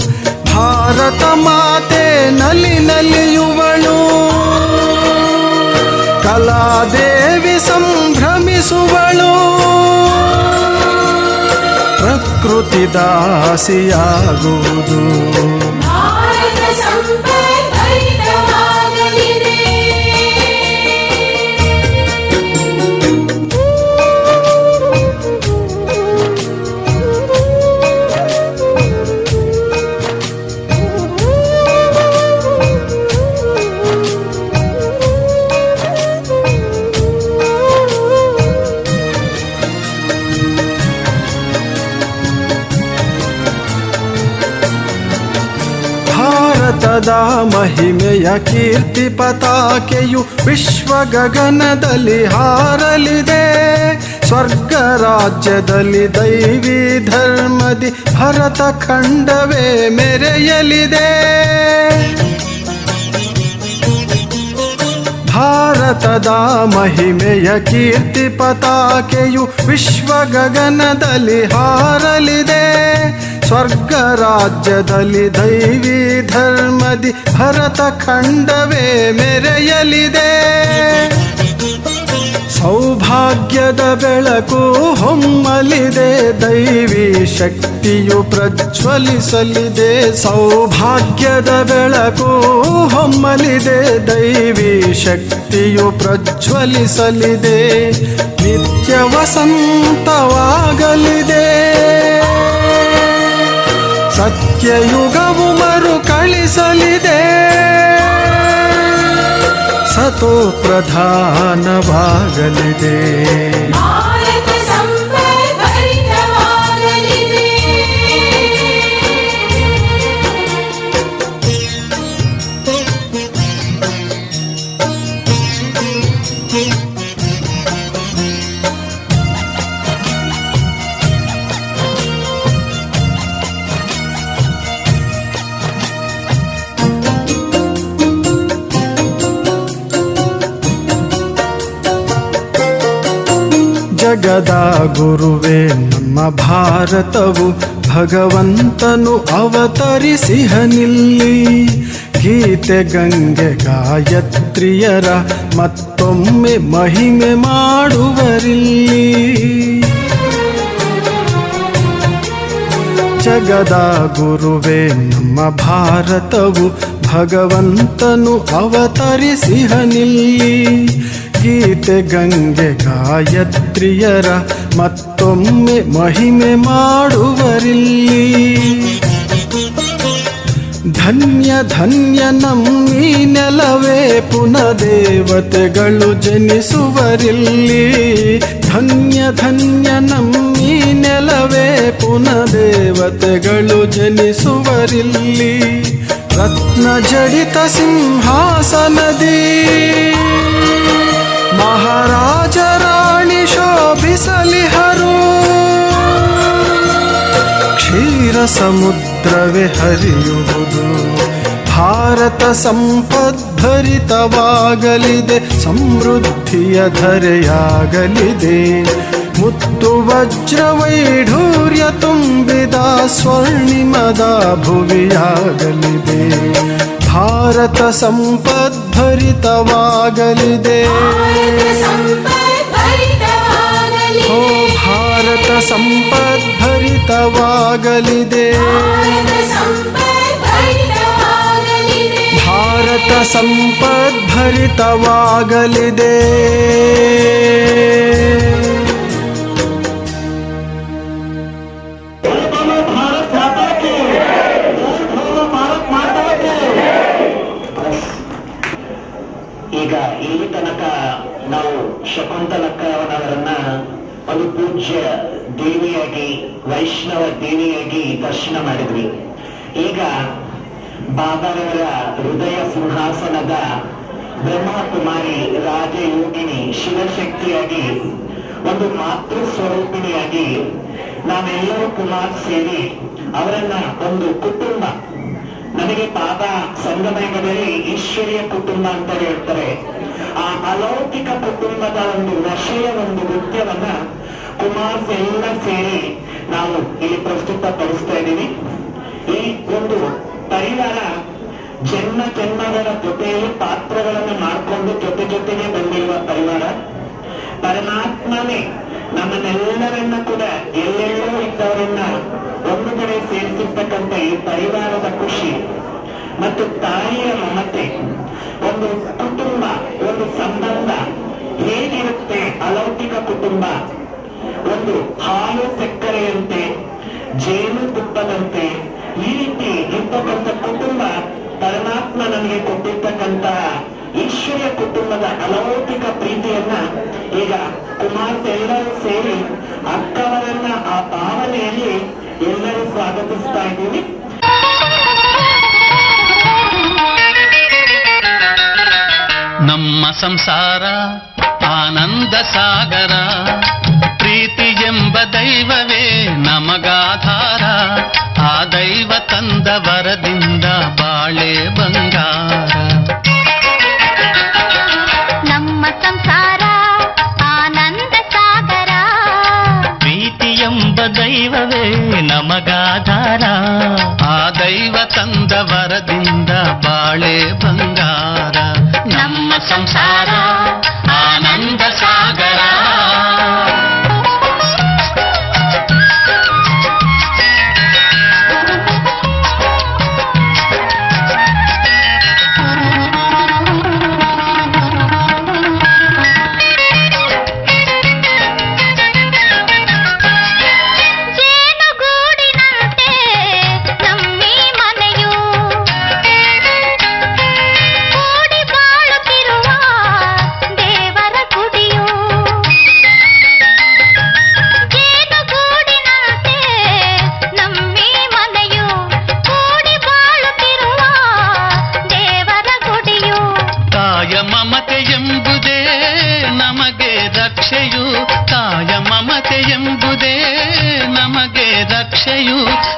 ಭಾರತ ಮಾತೆ ನಲಿ ನಲಿಯುವಳು. ಕಲಾದೇವಿ ಸಂಭ್ರಮಿಸುವಳು. ಪ್ರಕೃತಿ ದಾಸಿಯಾಗುವುದು. ಭಾರತ ಸಂಪದ್ಭರಿತವಾಗಲಿದೆ. ಭಾರತದ ಮಹಿಮೆಯ ಕೀರ್ತಿ ಪತಾಕೆಯು ವಿಶ್ವ ಗಗನದಲ್ಲಿ ಹಾರಲಿದೆ. ಸ್ವರ್ಗ ರಾಜ್ಯದಲ್ಲಿ ದೈವಿ ಧರ್ಮದಿ ಭರತ ಖಂಡವೇ ಮೆರೆಯಲಿದೆ. ಭಾರತದ ಮಹಿಮೆಯ ಕೀರ್ತಿ ಪತಾಕೆಯು ವಿಶ್ವ ಗಗನದಲ್ಲಿ ಹಾರಲಿದೆ. ಸ್ವರ್ಗ ರಾಜ್ಯದಲ್ಲಿ ದೈವಿ ಧರ್ಮದಿ ಭರತ ಖಂಡವೇ ಮೆರೆಯಲಿದೆ. ಸೌಭಾಗ್ಯದ ಬೆಳಕು ಹೊಮ್ಮಲಿದೆ. ದೈವಿ ಶಕ್ತಿಯು ಪ್ರಜ್ವಲಿಸಲಿದೆ. ಸೌಭಾಗ್ಯದ ಬೆಳಕು ಹೊಮ್ಮಲಿದೆ. ದೈವಿ ಶಕ್ತಿಯು ಪ್ರಜ್ವಲಿಸಲಿದೆ. ನಿತ್ಯ ವಸಂತವಾಗಲಿದೆ. ಸತ್ಯಯುಗವು ಮರುಕಳಿಸಲಿದೆ. ಸತೋ ಪ್ರಧಾನವಾಗಲಿದೆ. ಭಾರತ ಸಂಪದ್ಭರಿತವಾಗಲಿದೆ. ಜಗದ ಗುರುವೇ ನಮ್ಮ ಭಾರತವು, ಭಗವಂತನು ಅವತರಿಸಿಹನಿಲ್ಲಿ. ಗೀತೆ ಗಂಗೆ ಗಾಯತ್ರಿಯರ ಮತ್ತೊಮ್ಮೆ ಮಹಿಮೆ ಮಾಡುವರಿಲ್ಲಿ. ಜಗದ ಗುರುವೇ ನಮ್ಮ ಭಾರತವು, ಭಗವಂತನು ಅವತರಿಸಿಹನಿಲ್ಲಿ. ಗೀತೆ ಗಂಗೆ ಗಾಯತ್ರಿಯರ ಮತ್ತೊಮ್ಮೆ ಮಹಿಮೆ ಮಾಡುವರಿಲ್ಲಿ. ಧನ್ಯ ಧನ್ಯ ನಮ್ಮೀ ನೆಲವೇ, ಪುನಃ ದೇವತೆಗಳು ಜನಿಸುವರಿಲ್ಲಿ. ಧನ್ಯ ಧನ್ಯ ನಮ್ಮೀ ನೆಲವೇ, ಪುನಃ ದೇವತೆಗಳು ಜನಿಸುವರಿಲ್ಲಿ. ರತ್ನ ಜಡಿತ ಸಿಂಹಾಸನದಿ ಮಹಾರಾಜ ರಾಣಿ ಶೋಭಿಸಲಿಹರು. ಕ್ಷೀರ ಸಮುದ್ರ ಸಮುದ್ರವೇ ಹರಿಯುವುದು. ಭಾರತ ಸಂಪದ್ಭರಿತವಾಗಲಿದೆ, ಸಮೃದ್ಧಿಯ ಧರೆಯಾಗಲಿದೆ. ಮುತ್ತು ವಜ್ರ ವೈಢೂರ್ಯ ತುಂಬಿದ ಸ್ವರ್ಣಿಮದ ಭುವಿಯಾಗಲಿದೆ. ಭಾರತ ಸಂಪದ್ಭರಿತವಾಗಲಿದೆ. ಓ ಭಾರತ ಸಂಪದ್ಭರಿತವಾಗಲಿದೆ. ಭಾರತ ಸಂಪದ್ಭರಿತವಾಗಲಿದೆ. ಈಗ ಇಲ್ಲಿ ತನಕ ನಾವು ಶಕುಂತಲಕ್ಕವರನ್ನ ಒಂದು ಪೂಜ್ಯ ದೇವಿಯಾಗಿ, ವೈಷ್ಣವ ದೇವಿಯಾಗಿ ದರ್ಶನ ಮಾಡಿದ್ವಿ. ಈಗ ಬಾಬಾರವರ ಹೃದಯ ಸಿಂಹಾಸನದ ಬ್ರಹ್ಮಕುಮಾರಿ ರಾಜಯೋಗಿನಿ ಶಿವಶಕ್ತಿಯಾಗಿ, ಒಂದು ಮಾತೃ ಸ್ವರೂಪಿಣಿಯಾಗಿ ನಾವೆಲ್ಲರೂ ಕುಮಾರ್ ಸೇರಿ ಅವರನ್ನ ಒಂದು ಕುಟುಂಬ, ನನಗೆ ಬಾಬಾ ಸಂಗಮಯುಗದಲ್ಲಿ ಈಶ್ವರಿಯ ಕುಟುಂಬ ಅಂತ ಹೇಳ್ತಾರೆ. ಆ ಅಲೌಕಿಕ ಕುಟುಂಬದ ಒಂದು ನಶೆಯ ಒಂದು ನೃತ್ಯವನ್ನ ಕುಮಾರ್ಸ್ ಎಲ್ಲ ಸೇರಿ ನಾವು ಇಲ್ಲಿ ಪ್ರಸ್ತುತಪಡಿಸ್ತಾ ಇದ್ದೀವಿ. ಈ ಒಂದು ಪರಿವಾರ ಜನ್ಮ ಜನ್ಮಗಳ ಜೊತೆಯಲ್ಲಿ ಪಾತ್ರಗಳನ್ನು ಮಾಡಿಕೊಂಡು ಜೊತೆ ಜೊತೆಗೆ ಬಂದಿರುವ ಪರಿವಾರ. ಪರಮಾತ್ಮನೇ ನಮ್ಮನ್ನೆಲ್ಲರನ್ನ ಕೂಡ ಎಲ್ಲೆಲ್ಲೋ ಇದ್ದವರನ್ನ ಒಂದು ಕಡೆ ಸೇರಿಸಿರ್ತಕ್ಕಂಥ ಈ ಪರಿವಾರದ ಖುಷಿ ಮತ್ತು ತಾಯಿಯ ಮಮತೆ, ಒಂದು ಕುಟುಂಬ, ಒಂದು ಸಂಬಂಧ ಹೇಗಿರುತ್ತೆ, ಅಲೌಕಿಕ ಕುಟುಂಬ ಒಂದು ಹಾಲು ಸಕ್ಕರೆಯಂತೆ, ಜೇನು ತುಪ್ಪದಂತೆ, ಈ ರೀತಿ ಇರ್ತಕ್ಕಂಥ ಕುಟುಂಬ ಪರಮಾತ್ಮ ನನಗೆ ಕೊಟ್ಟಿರ್ತಕ್ಕಂತಹ ಈಶ್ವರ್ಯ ಕುಟುಂಬದ ಅಲೌಕಿಕ ಪ್ರೀತಿಯನ್ನ ಈಗ ಕುಮಾರ್ಸ್ ಎಲ್ಲರೂ ಸೇರಿ ಅಕ್ಕವರನ್ನ ಆ ಭಾವನೆಯಲ್ಲಿ ಎಲ್ಲರೂ ಸ್ವಾಗತಿಸ್ತಾ ಇದ್ದೀವಿ. ನಮ್ಮ ಸಂಸಾರ ಆನಂದ ಸಾಗರ, ಪ್ರೀತಿ ಎಂಬ ದೈವವೇ ನಮಗಾಧಾರ. ಆ ದೈವ ತಂದ ವರದಿಂದ ಬಾಳೆ ಬಂಗಾರ. ನಮ್ಮ ಸಂಸಾರ ಆನಂದ ಸಾಗರ, ಪ್ರೀತಿ ಎಂಬ ದೈವವೇ ನಮಗಾಧಾರ. ಆ ದೈವ ತಂದ ವರದಿಂದ ಬಾಳೆ ಬಂಗಾರ. ನಮ್ಮ ಸಂಸಾರ ಆನಂದ ಸಾಗರ.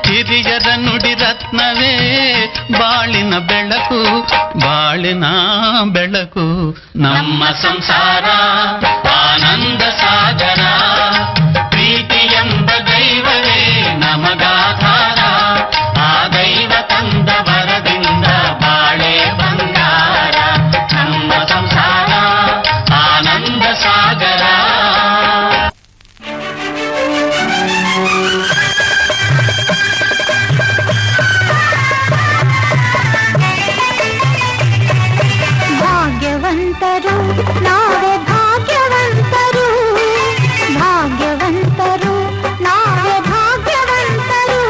ಹಿರಿಯರ ನುಡಿ ರತ್ನವೇ ಬಾಳಿನ ಬೆಳಕು, ಬಾಳಿನ ಬೆಳಕು. ನಮ್ಮ ಸಂಸಾರ ಆನಂದ ಸಾಗರ, ಪ್ರೀತಿ ಎಂಬ ದೈವವೇ ನಮಗಾಧಾರ. ಆ ದೈವ ತಂದ ವರದಿಂದ ಬಾಳೆ ಬಂಗಾರ. ನಮ್ಮ ಸಂಸಾರ ಆನಂದ ಸಾಗರ. ಭಾಗ್ಯವಂತರು ನಾವೇ ಭಾಗ್ಯವಂತರು, ಭಾಗ್ಯವಂತರು ನಾವೇ ಭಾಗ್ಯವಂತರು.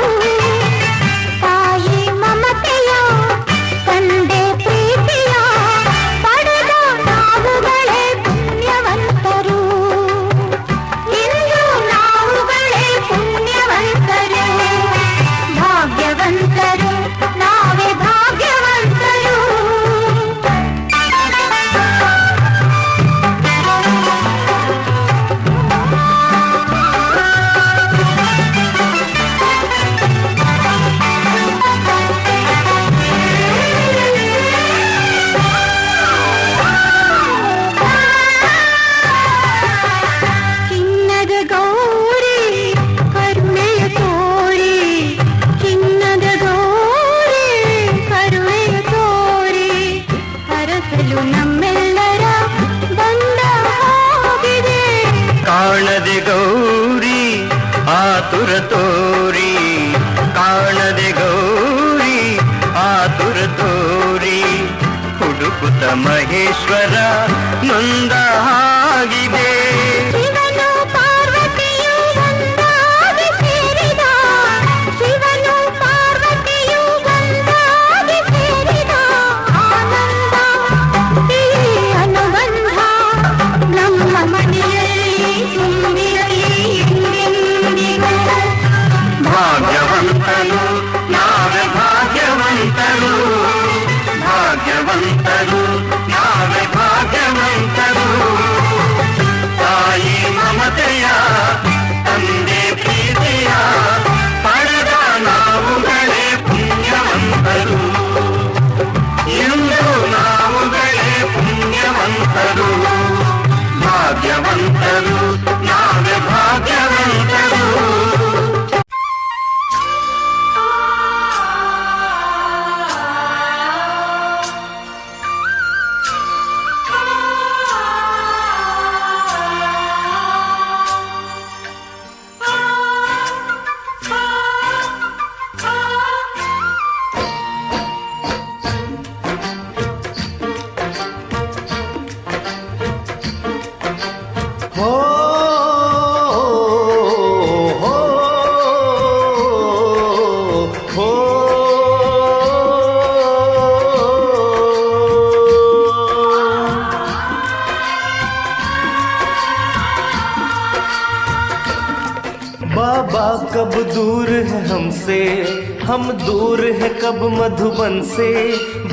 ಮಾತ ಮಹೇಶ್ವರ ನೊಂದ ಹಾಗಿದೆ. ಶಿವನು ಪಾರ್ವತಿಯು ಒಂದಾಗಿ ಸೇರಿದ, ಶಿವನು ಪಾರ್ವತಿಯು ಒಂದಾಗಿ ಸೇರಿದ ಆನಂದ ಈ ಅನುಬಂಧ ನಮ್ಮ ಮನೆಯಲ್ಲಿ ತುಂಬಿರಲಿ ಎಂದೆಂದಿಗೂ. ಭಾಗ್ಯವಂತರು ನಾವೇ ಭಾಗ್ಯವಂತರು, ಭಾಗ್ಯವಂತರು ನಾವೇ ಭಾಗ್ಯವಂತರು. ತಾಯಿ ಮಮತೆಯ ತಂದೆ ಪ್ರೀತಿಯ ಪಡೆದ ನಾವುಗಳೇ ಪುಣ್ಯವಂತರು. ಇಂದು ನಾವುಗಳೇ ಪುಣ್ಯವಂತರು, ಭಾಗ್ಯವಂತರು ನಾವೇ ಭಾಗ್ಯವಂತರು. हो हो हो बाबा कब दूर है हमसे, हम दूर है कब मधुबन से.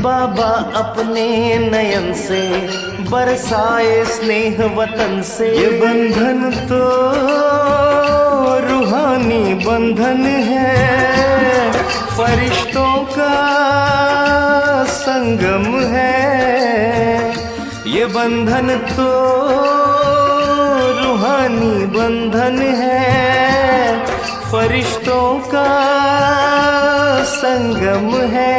बाबा अपने नयन से बरसाए स्नेह वतन से. ये बंधन तो रूहानी बंधन है, फरिश्तों का संगम है. ये बंधन तो रूहानी बंधन है, फरिश्तों का संगम है.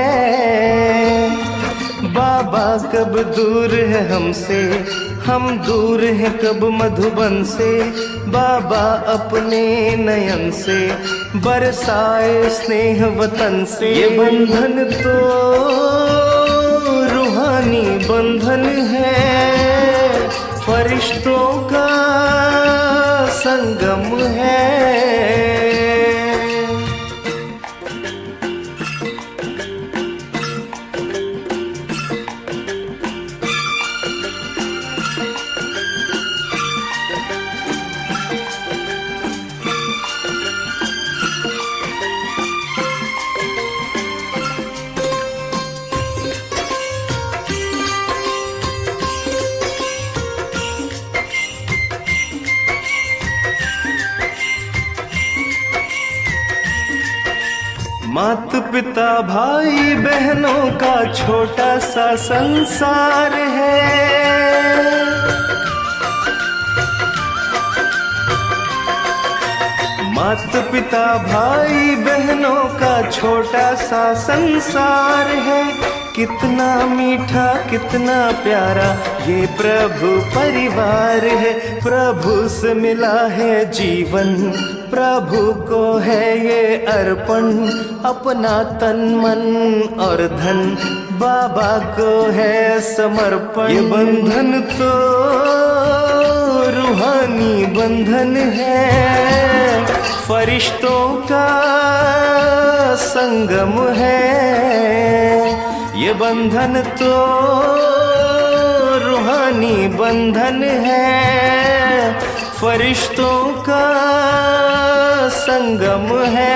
बाबा कब दूर है हमसे, हम दूर हैं कब मधुबन से. बाबा अपने नयन से बरसाए स्नेह वतन से. ये बंधन तो रूहानी बंधन है, फरिश्तों का संगम है. मात पिता भाई बहनों का छोटा सा संसार है. मात पिता भाई बहनों का छोटा सा संसार है. कितना मीठा कितना प्यारा ये प्रभु परिवार है. प्रभु से मिला है जीवन, प्रभु को है ये अर्पण. अपना तन मन और धन बाबा को है समर्पण. ये बंधन तो रूहानी बंधन है, फरिश्तों का संगम है. ये बंधन तो रूहानी बंधन है, फरिश्तों का संगम है.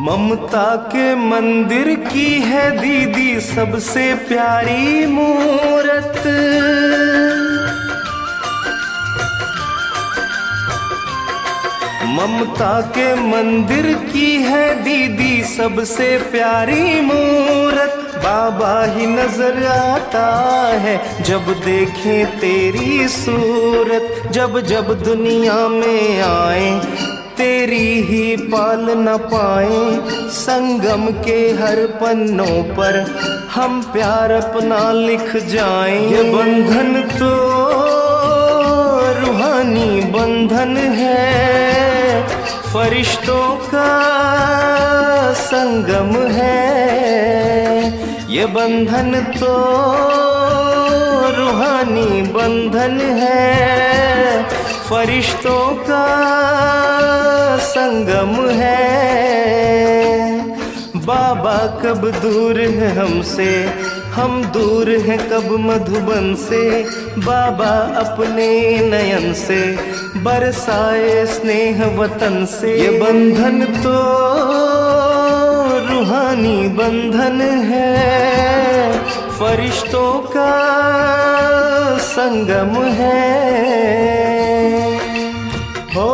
ममता के मंदिर की है दीदी सबसे प्यारी मूरत. ममता के मंदिर की है दीदी सबसे प्यारी मूरत बाबा ही नजर आता है। जब देखें तेरी सूरत, जब जब दुनिया में आए तेरी ही पाल न पाए। संगम के हर पन्नों पर हम प्यार अपना लिख जाएं। ये बंधन तो रूहानी बंधन है, फरिश्तों का संगम है। ये बंधन तो रूहानी बंधन है, फरिश्तों का संगम है। बाबा कब दूर है हमसे, हम दूर हैं कब मधुबन से। बाबा अपने नयन से बरसाए स्नेह वतन से। ये बंधन तो रूहानी बंधन है, फरिश्तों का संगम है। हो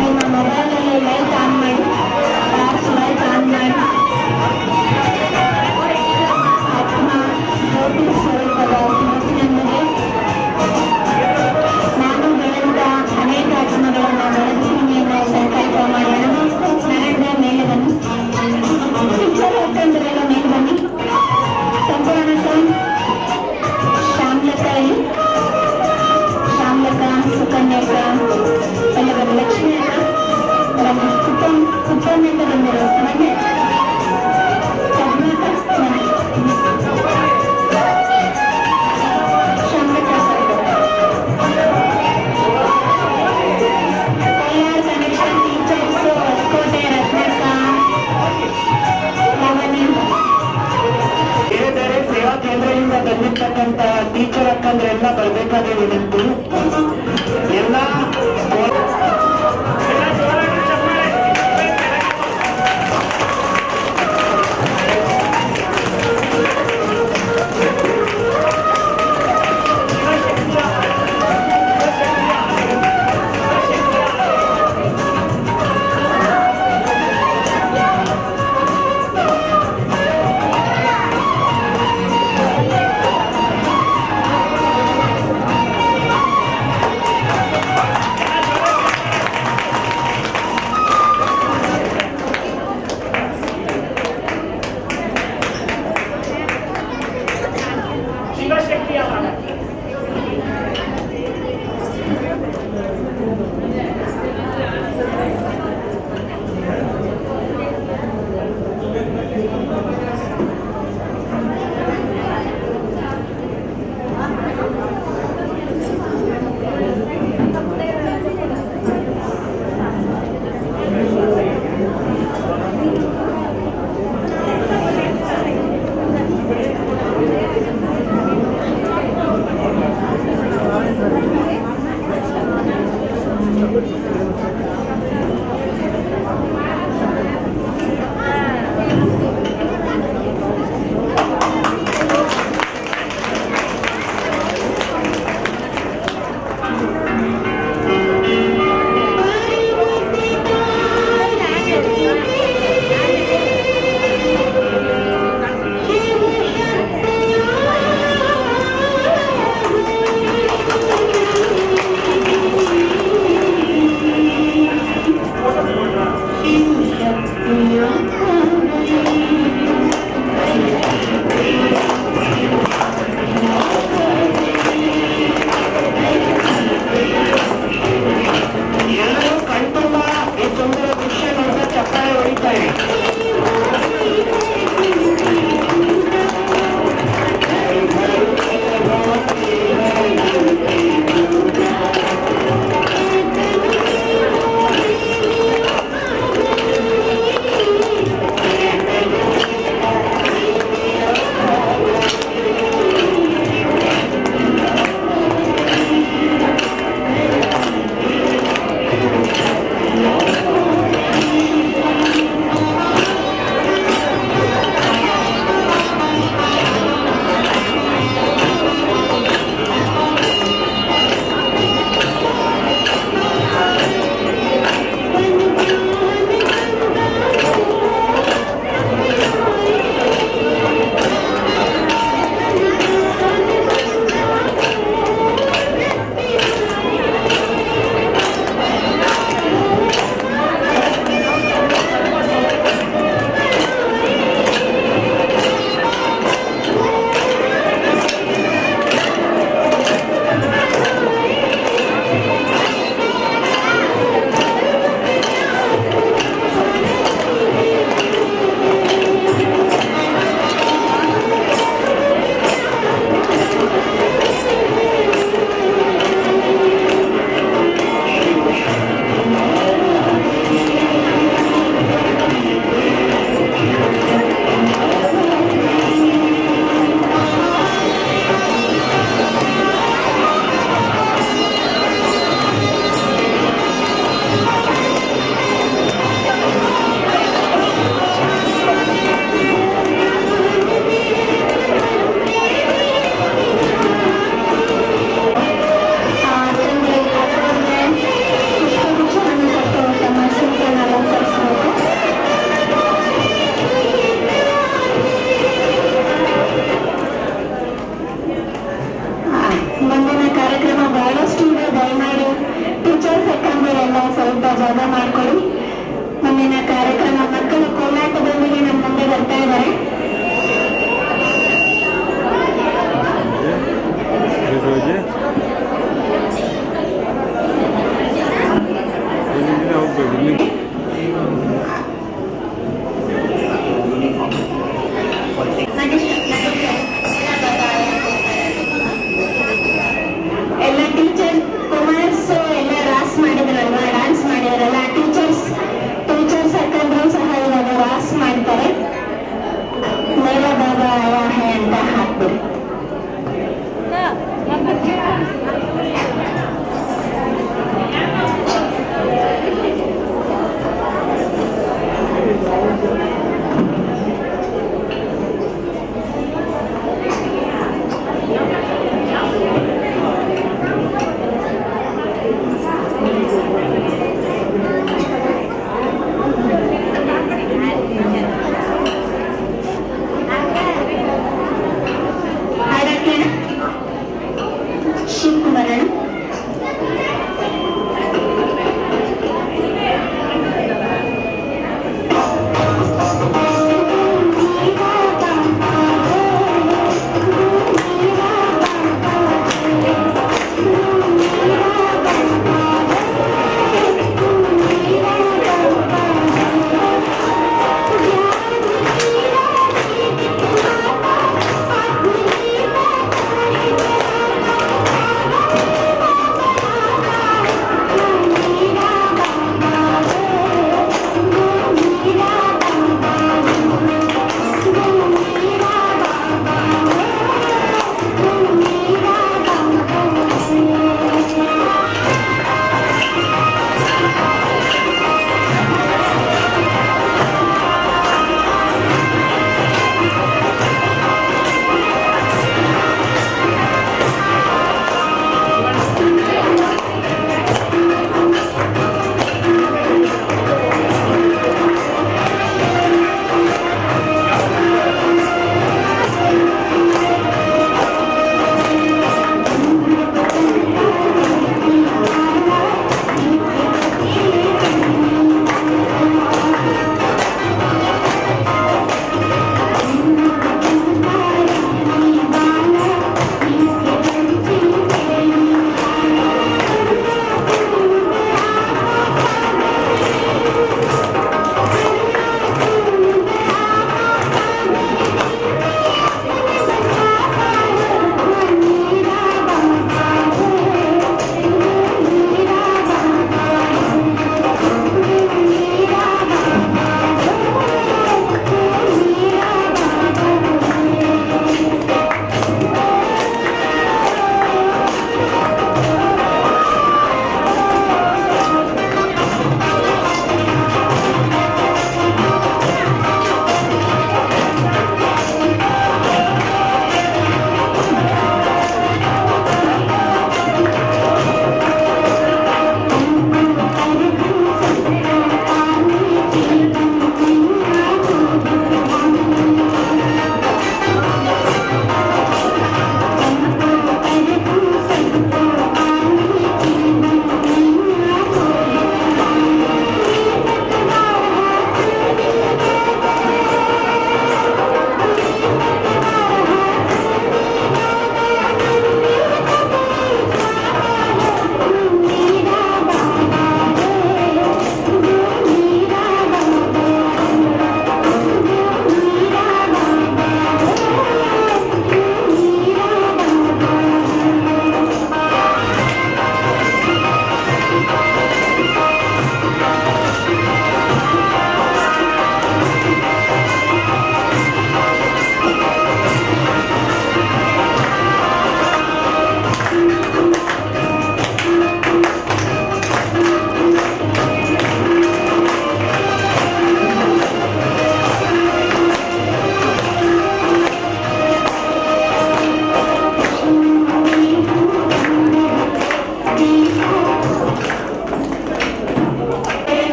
ನಿಮ್ಮ ಮೊಬೈಲಲ್ಲಿ ಲೈಟ್ ಆನ್ ಮಾಡಿ, ಟಾರ್ಚ್ ಲೈಟ್ ಆನ್ ಮಾಡಿ. ಆತ್ಮ ಜ್ಯೋತಿ ಸ್ವರೂಪದ ಶಿವನೊಂದಿಗೆ ನಾನು ಬೆಳೆದ ಅನೇಕ ಆತ್ಮಗಳನ್ನು ಬೆಳೆಸ್ತೀನಿ ಎನ್ನುವ ಸಂಕಲ್ಪ ಮಾಡೋಣ. ನರೇಂದ್ರ ಮೇಲೆ ಬನ್ನಿ, ಪಿಕ್ಚರ್ ಹಾಕೊಂಡ್ರೆಲ್ಲ ಮೇಲೆ ಬನ್ನಿ. ಸಂಪೂರ್ಣಕ್ಕ ಶ್ಯಾಮ್ಲಕ್ಕ, ಶ್ಯಾಮ್ಲಕ್ಕ, ಸುಕನ್ಯಕ್ಕ ಎಲ್ಲ ಬನ್ನಿ. ಲಕ್ಷ್ಮಿ ಅಕ್ಕ ಕುಪ್ಪಣ್ಣಿಂದ ಬಂದಿರೋ ಬನ್ನಿ. ಶ್ಯಾಮ್ಲಕ್ಕ ಬನ್ನಿ. ಶ್ಯಾಮ್ಲಕ್ಕ ಕೋಲಾರ ಕನೆಕ್ಷನ್ ಟೀಚರ್ಸ್ ಹೊಸಕೋಟೆ ರತ್ನಕ್ಕ ಲಾವಣ್ಯ. ಬೇರೆ ಬೇರೆ ಸೇವಾ ಕೇಂದ್ರದಿಂದ ಬಂದಿರ್ತಕ್ಕಂಥ ಟೀಚರ್ ಅಕ್ಕಂದ್ರೆಲ್ಲ ಬರ್ಬೇಕಾದ ವಿನಂತಿ. ಎಲ್ಲ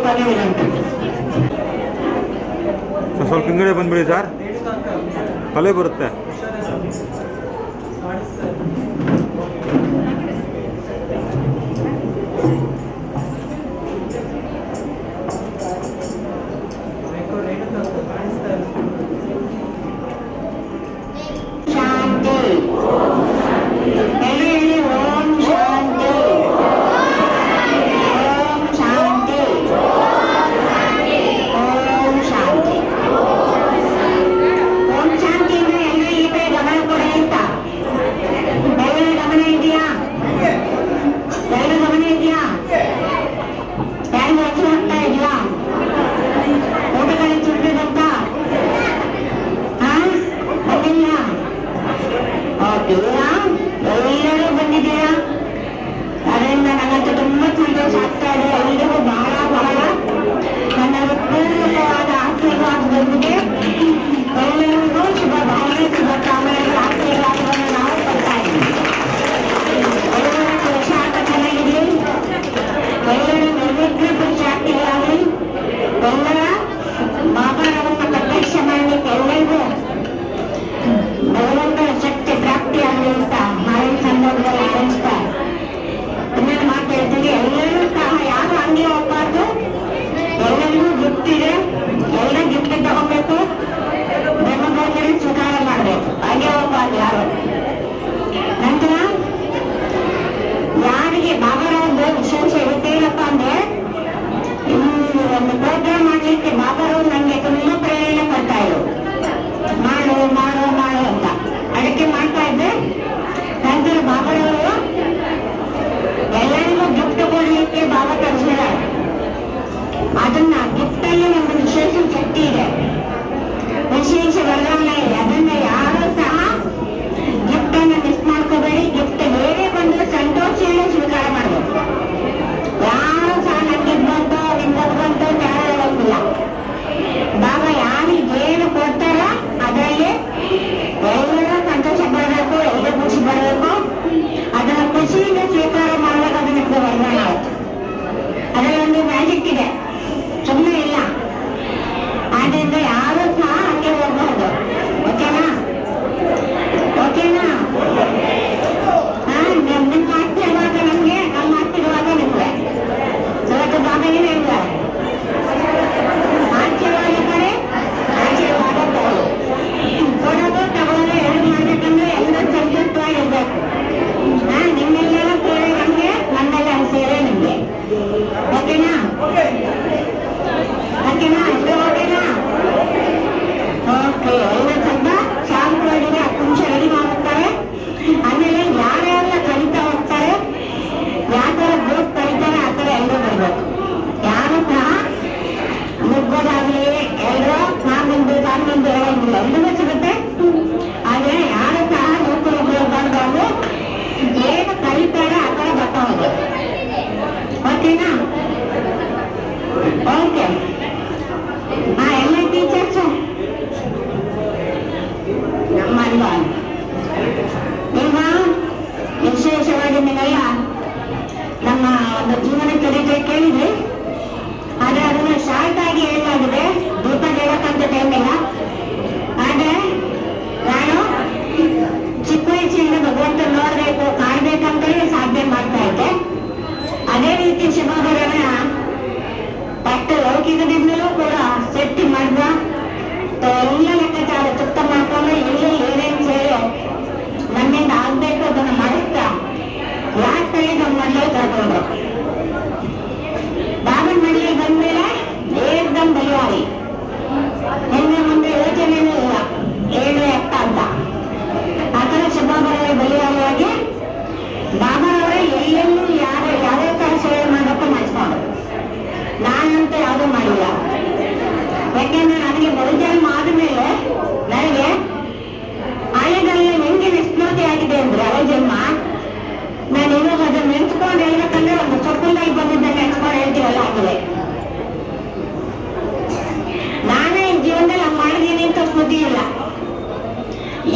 ಕೊನೆ ವಿನಂತಿ. ಸ್ವಲ್ಪ ಹಿಂಗಡೆ ಬಂದ್ಬಿಡಿ ಸರ್, ತಲೆ ಬರುತ್ತೆ. ಶಾಂತಿ. ಹೇಳಿ ಹೇಳಿ, ಓಂ ಶಾಂತಿ. ಓಂ ಶಾಂತಿ. ಓಂ ಶಾಂತಿ. ಓಂ ಶಾಂತಿ ಅಂದ್ರೆ ಎಲ್ಲ ಈ ಕಡೆ ಗಮನ ಕೊಡಿ ಅಂತ. ಎಲ್ಲರ ಗಮನ ಇದೆಯಾ? ಎಲ್ಲರ ಗಮನ ಇದೆಯಾ? ಯಾರಿಗೂ ಹೆಚ್ಚು ಆಗ್ತಾ ಇದೆಯಾ? ಊಟಗಳು ಚುಟ್ಟಿದಂತ ಬಂದಿಲ್ಲ? ಓಕೆ, ಎಲ್ಲರೂ ಬಂದಿದ್ದೀರಾ? ಅದರಿಂದ ನನಗಂತೂ ತುಂಬಾ ಸಂತೋಷ ಆಗ್ತಾ ಇದೆ. ಎಲ್ಲರಿಗೂ ಬಹಳ ಬಹಳ ನನ್ನ ಹೃತ್ಪೂರ್ವಕವಾದ ಆಶೀರ್ವಾದದೊಂದಿಗೆ ಎಲ್ಲರಿಗೂ ಶುಭ ಭಾವನೆ, ಶುಭ ಕಾಮನೆಗಳ ಆಶೀರ್ವಾದವನ್ನು ನಾವು ಕೊಡ್ತಾ ಇದ್ದೀವಿ. ಎಲ್ಲರ ಪುರುಷಾರ್ಥ ಚೆನ್ನಾಗಿರಲಿ, ಎಲ್ಲರ ನೈವೇದ್ಯ ಪುರುಷಾರ್ಥಿಗಳಾಗಲಿ, ಎಲ್ಲರ ಬಾಬಾರವನ್ನ ಪ್ರತ್ಯಕ್ಷ ಮಾಡಲಿಕ್ಕೆ ಎಲ್ಲರಿಗೂ ಭಗವಂತನ ಶಕ್ತಿ ಪ್ರಾಪ್ತಿಯಾಗಲಿ ಅಂತ ಮಾವಿನ ಸಂದರ್ಭದಲ್ಲಿ ಆರಂಭಿಸ್ತಾ ಇನ್ನೊಂದು ಮಾತು ಹೇಳ್ತೀನಿ. ಎಲ್ಲರೂ ಸಹ ಯಾರು ಹಂಗೆ ಹೋಗ್ಬಾರ್ದು. ಎಲ್ಲರಿಗೂ ಗಿಫ್ಟ್ ಇದೆ, ಎಲ್ಲ ಗಿಫ್ಟ್ ತಗೋಬೇಕು, ಬ್ರಹ್ಮಬೋಧನೆ ಸ್ವೀಕಾರ ಮಾಡಬೇಕು, ಹಾಗೆ ಹೋಗ್ಬಾರ್ದು ಯಾರು. ನಂತರ ಯಾರಿಗೆ ಬಾಬಾರವ್ರದ್ದು ವಿಶೇಷ ಇರುತ್ತೆ ಏನಪ್ಪ ಅಂದ್ರೆ, ಒಂದು ಪ್ರೋಗ್ರಾಮ್ ಮಾಡ್ಲಿಕ್ಕೆ ಬಾಬಾರವ್ರು ನನಗೆ ತುಂಬಾ ಪ್ರೇರಣೆ ಕೊಡ್ತಾ ಇದ್ರು. ಮಾಡು ಮಾಡು ಮಾಡು ಅಂತ. ಅದಕ್ಕೆ ಮಾಡ್ತಾ ಇದ್ದೆ. ನಂತರ ಬಾಬಾರವರು ಎಲ್ಲರಿಗೂ ಗಿಫ್ಟ್ ಕೊಡಲಿಕ್ಕೆ ಬಾಬಾ ಕಳಿಸಿದ್ದಾರೆ. ಅದನ್ನ ಗಿಫ್ಟ್ ಅಲ್ಲಿ ಒಂದು ವಿಶೇಷ ಶಕ್ತಿ ಇದೆ, ವಿಶೇಷ ವರದಾನ ಇದೆ. ಅದನ್ನ ಯಾರು ಸಹ ಗಿಫ್ಟ್ ಅನ್ನ ಮಿಸ್ ಮಾಡ್ಕೋಬೇಡಿ. ಗಿಫ್ಟ್ ಬೇರೆ ಬಂದು ಸಂತೋಷದಿಂದ ಸ್ವೀಕಾರ ಮಾಡಬೇಕು. ಯಾರು ಸಹ ನನಗೆ ಬಂತು ನಿಮ್ಗೆ ಬಂತು ಯಾರು ಹೇಳೋದಿಲ್ಲ. ಬಾಬಾ ಯಾರಿಗೆ ಏನು ಕೊಡ್ತಾರ ಅದರಲ್ಲಿ ಎಲ್ಲರೂ ಸಂತೋಷ ಪಡಬೇಕು, ಎಲ್ಲರೂ ಖುಷಿ ಪಡಬೇಕು. ಅದನ್ನ ಖುಷಿಯಿಂದ ಸ್ವೀಕಾರ ಮಾಡುವಾಗ ಅದು ನಿಮ್ಗೆ ವರದಾನ ಆಯ್ತು. ಅದರಲ್ಲಿ ಒಂದು ಮ್ಯಾಜಿಕ್ ಇದೆ, ಸುಮ್ಮನೆ ಇಲ್ಲ. ಆದ್ರಿಂದ ಯಾರು ಸಹ ಹಂಗೆ ಹೋಗಬಹುದು. ಓಕೆನಾ? ಓಕೆನಾ? ನಿಮ್ಮ ಆಶೀರ್ವಾದ ನಮ್ಗೆ, ನಮ್ಮ ಆಶೀರ್ವಾದ ನಿಮ್ಗೆ. ಇವತ್ತು ಬಾಬಾ ಏನ್ ಹೇಳ್ತಾರೆ? ಆಶೀರ್ವಾದ ಕಡೆ ಆಶೀರ್ವಾದ ತಗೊಳ್ಳಿ. ಕೊಡೋದು ತಗೊಳ್ಳೋದು ಎರಡು ಮಾಡ್ಬೇಕಂದ್ರೆ ಎಲ್ಲರೂ ಸಂತುಷ್ಟವಾಗಿರ್ಬೇಕು. ನಿಮ್ಮೆಲ್ಲರ ಸೇವೆ ನಮ್ಗೆ, ನಮ್ಮೆಲ್ಲ ಸೇವೆ ನಿಮ್ಗೆ. ಓಕೆನಾ? ಓಕೆನಾ? ಇದು ಓಕೆನಾ? ಓಕೆ, ಎಲ್ಲ ಸ್ವಲ್ಪ ಶಾಂತವಾಗಿದೆ. 10 ನಿಮಿಷ ರೆಡಿ ಮಾಡುತ್ತಾರೆ. ಆಮೇಲೆ ಯಾರ್ಯಾರೆಲ್ಲ ಕಲಿತಾ ಹೋಗ್ತಾರೆ, ಯಾವ ತರ ಗ್ರೂಪ್ ಕಲಿತಾರೆ ಆ ತರ ಎಲ್ಲರೂ ಬರ್ಬೇಕು. ಯಾರು ಸಹ ಮುಗ್ಗೋದಾಗ್ಲಿ ಎಲ್ಲರೂ ನಾನಿಂದು ಹೇಳಂಗಿಲ್ಲ, ಎಲ್ಲರೂ ಸಿಗುತ್ತೆ. ಆದ್ರೆ ಯಾರು ಸಹ ನೂಕು ಬರ್ಬಾರ್ದು. ಏನು ಕಲಿತಾರೆ ಆ ತರ ಬರ್ತಾ ಹೋಗ್ಬೇಕು. ಓಕೆನಾ? ಓಕೆ. ಎಲ್ಲ ಟೀಚರ್ಸು ನಮ್ಮಲ್ವ ಈಗ ವಿಶೇಷವಾಗಿ ನೀವೆಲ್ಲ ನಮ್ಮ ಒಂದು ಜೀವನ ಚರಿತ್ರೆ ಕೇಳಿದ್ರಿ. ಆದ್ರೆ ಅದನ್ನ ಶಾರ್ಟ್ ಆಗಿ ಹೇಳಲಾಗಿದೆ, ದೀಪ ಹೇಳಕ್ಕಂತ ಟೈಮ್ ಇಲ್ಲ. ಆದ್ರೆ ನಾನು ಚಿಕ್ಕ ವಯಸ್ಸಿಂದ ಭಗವಂತ ನೋಡ್ಬೇಕು, ಕಾಣ್ಬೇಕಂತಲೇ ಸಾಧನೆ ಮಾಡ್ತಾ ಇದ್ದೆ. ಅದೇ ರೀತಿ ಶಿವಭರನ ಪಟ್ಟು ಲೌಕಿಕದಿಂದಲೂ ಕೂಡ ಸೆಟ್ಟಿ ಮಾಡಿದ ಎಲ್ಲ ಲೆಕ್ಕಾಚಾರ ತುಪ್ಪ ಮಾಡ್ಕೊಂಡು ಇಲ್ಲಿ ಏನೇನು ಸೇರಿ ನನ್ನಿಂದ ಆಗ್ಬೇಕು ಅದನ್ನು ಮಾಡಿಸ್ತಾ ಯಾಕೆ ನಮ್ಮ ಮನೆಯಲ್ಲಿ ಕರ್ಕೊಂಡ್ರು. ಬಾಬನ ಮನೆಗೆ ಬಂದ್ಮೇಲೆ ಏಕ್ದಮ್ ಬಲಿವಾರಿ. ನಿನ್ನೆ ಮುಂದೆ ಯೋಚನೆನೂ ಇಲ್ಲ, ಏನು ಎತ್ತ ಅಂತ. ಆ ಥರ ಶಿವಭಾಬರವರ ಬಲಿವಾರಿಯಾಗಿ ಬಾಬಾರವರೇ ಎಲ್ಲೆಲ್ಲೂ ಯಾವ್ಯಾವ ಥರ ಸೇವೆ ಮಾಡಬೇಕು ಮಾಡಿಸ್ಕೊಂಡು. ನಾನಂತೂ ಯಾವುದೂ ಮಾಡಿಲ್ಲ. ಯಾಕೆಂದ್ರೆ ನನಗೆ ಬಹುಜನ್ಮ ಆದ್ಮೇಲೆ ನನಗೆ ಆಯದಲ್ಲಿ ಹೆಂಗೆ ನಿಷ್ಣೋತಿ ಆಗಿದೆ ಅಂದ್ರೆ ಜನ್ಮ, ನಾನು ಇವಾಗ ಅದನ್ನ ನೆನ್ಸ್ಕೊಂಡು ಹೇಳ್ಬೇಕಂದ್ರೆ ಒಂದು ಸೊಪ್ಪುಂದಾಗಿ ಬಂದಿದ್ದ ನೆನ್ಸ್ಕೊಂಡು ಹೇಳ್ತೀವಲ್ಲ ಆಗಿದೆ. ನಾನೇ ಈ ಜೀವನದಲ್ಲಿ ಹಂಗೆ ಮಾಡಿದೀನಿ ಅಂತ ಸ್ಮೃತಿ ಇಲ್ಲ.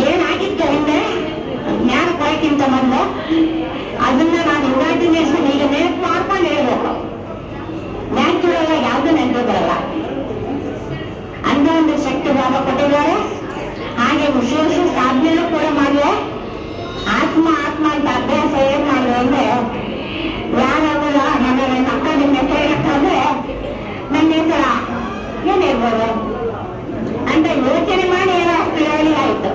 ಏನಾಗಿತ್ತು ಅಂದ್ರೆ ಜ್ಞಾನ ಕೊಡಕ್ಕಿಂತ ಮೊದಲು ಅದನ್ನ ನಾನು ಇಮ್ಯಾಜಿನೇಷನ್ ಈಗ ನೆನಪು ಮಾಡ್ಕೊಂಡು ಹೇಳ್ಬೇಕು. ನ್ಯಾಚುರಲ್ ಆಗಿ ಯಾವ್ದು ಆಗ್ಬೋದು ಅಂತ ಯೋಚನೆ ಮಾಡಿ ಅಷ್ಟು ಹೇಳಿ ಆಯ್ತು.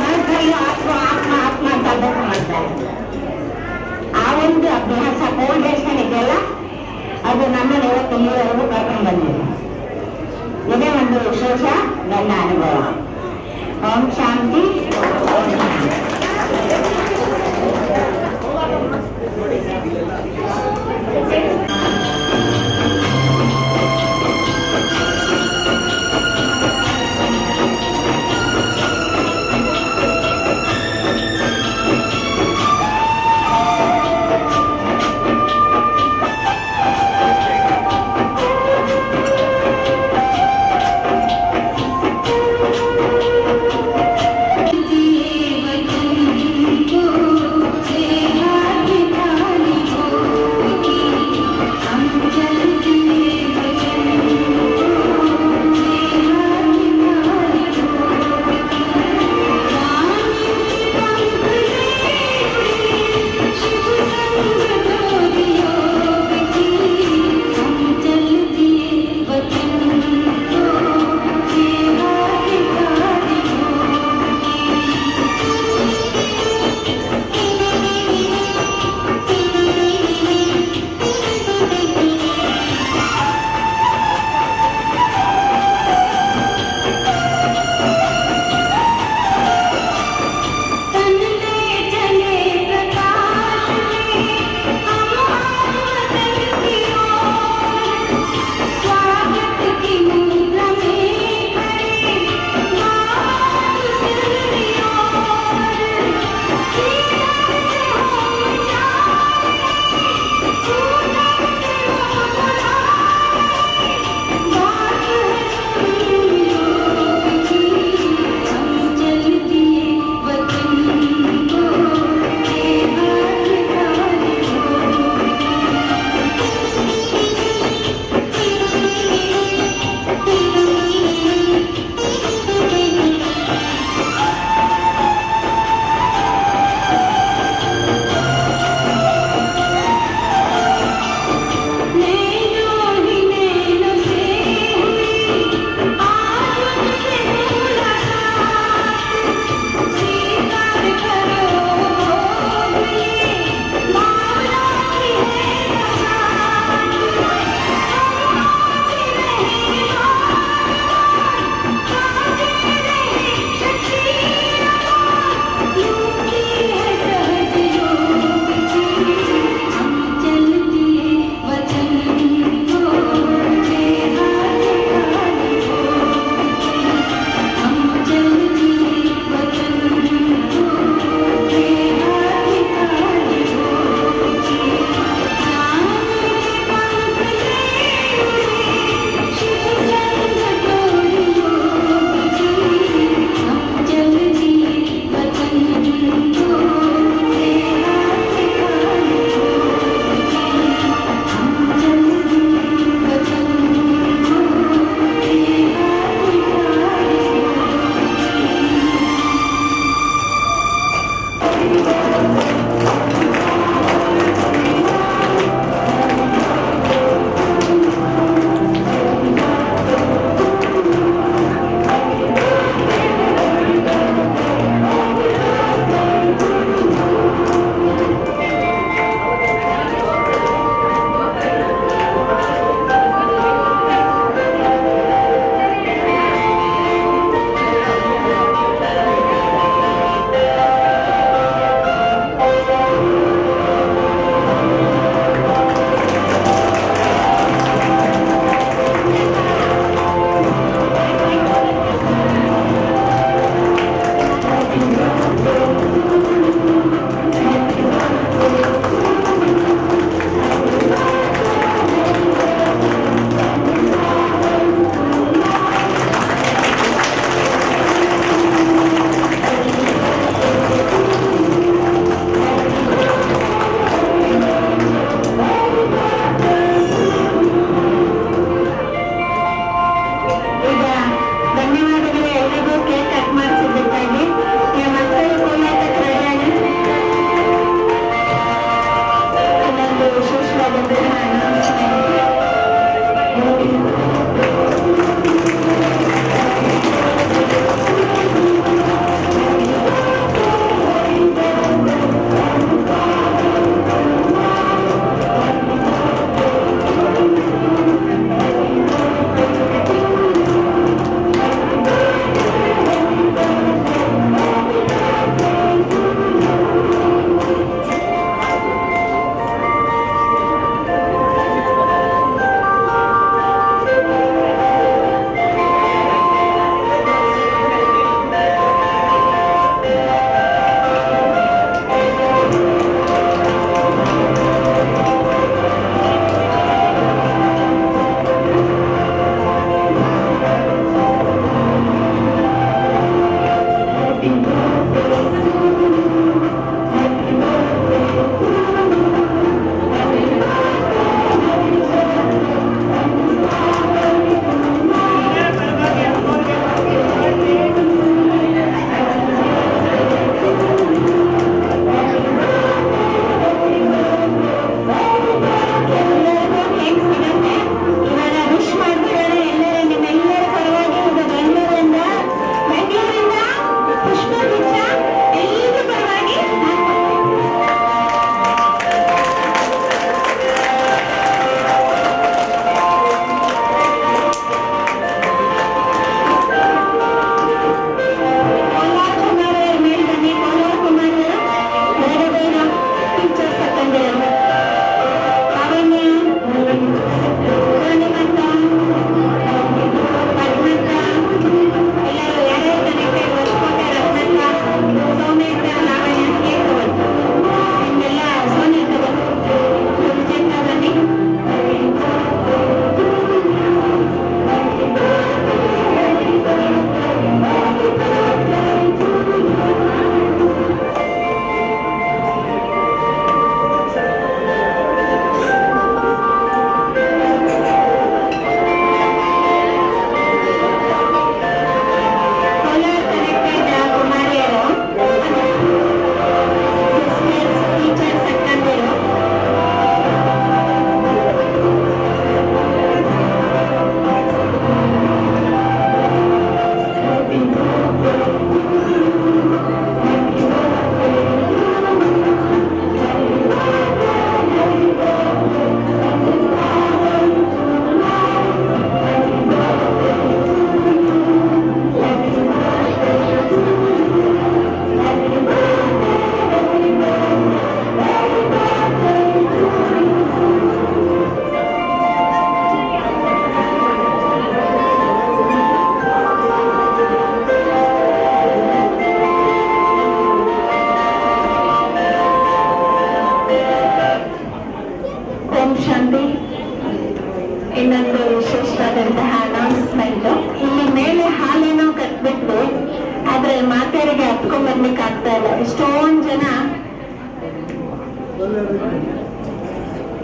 ಮನಸ್ಸಲ್ಲಿ ಆತ್ಮ ಆತ್ಮ ಆತ್ಮ ಅಂತ ಅಭ್ಯಾಸ ಮಾಡ್ತಾರೆ. ಆ ಒಂದು ಅಭ್ಯಾಸ ಫೌಂಡೇಶನ್ ಇದೆಯಲ್ಲ, ಅದು ನಮ್ಮನ್ನು ಇವತ್ತು ಇಲ್ಲಿವರೆಗೂ ಕರ್ಕೊಂಡು ಬಂದಿದೆ. ಇದೇ ಒಂದು ವಿಶೇಷ ನನ್ನ ಅನುಭವ. ಓಂ ಶಾಂತಿ, ಓಂ ಶಾಂತಿ. देव तुमको सेवा की थाली को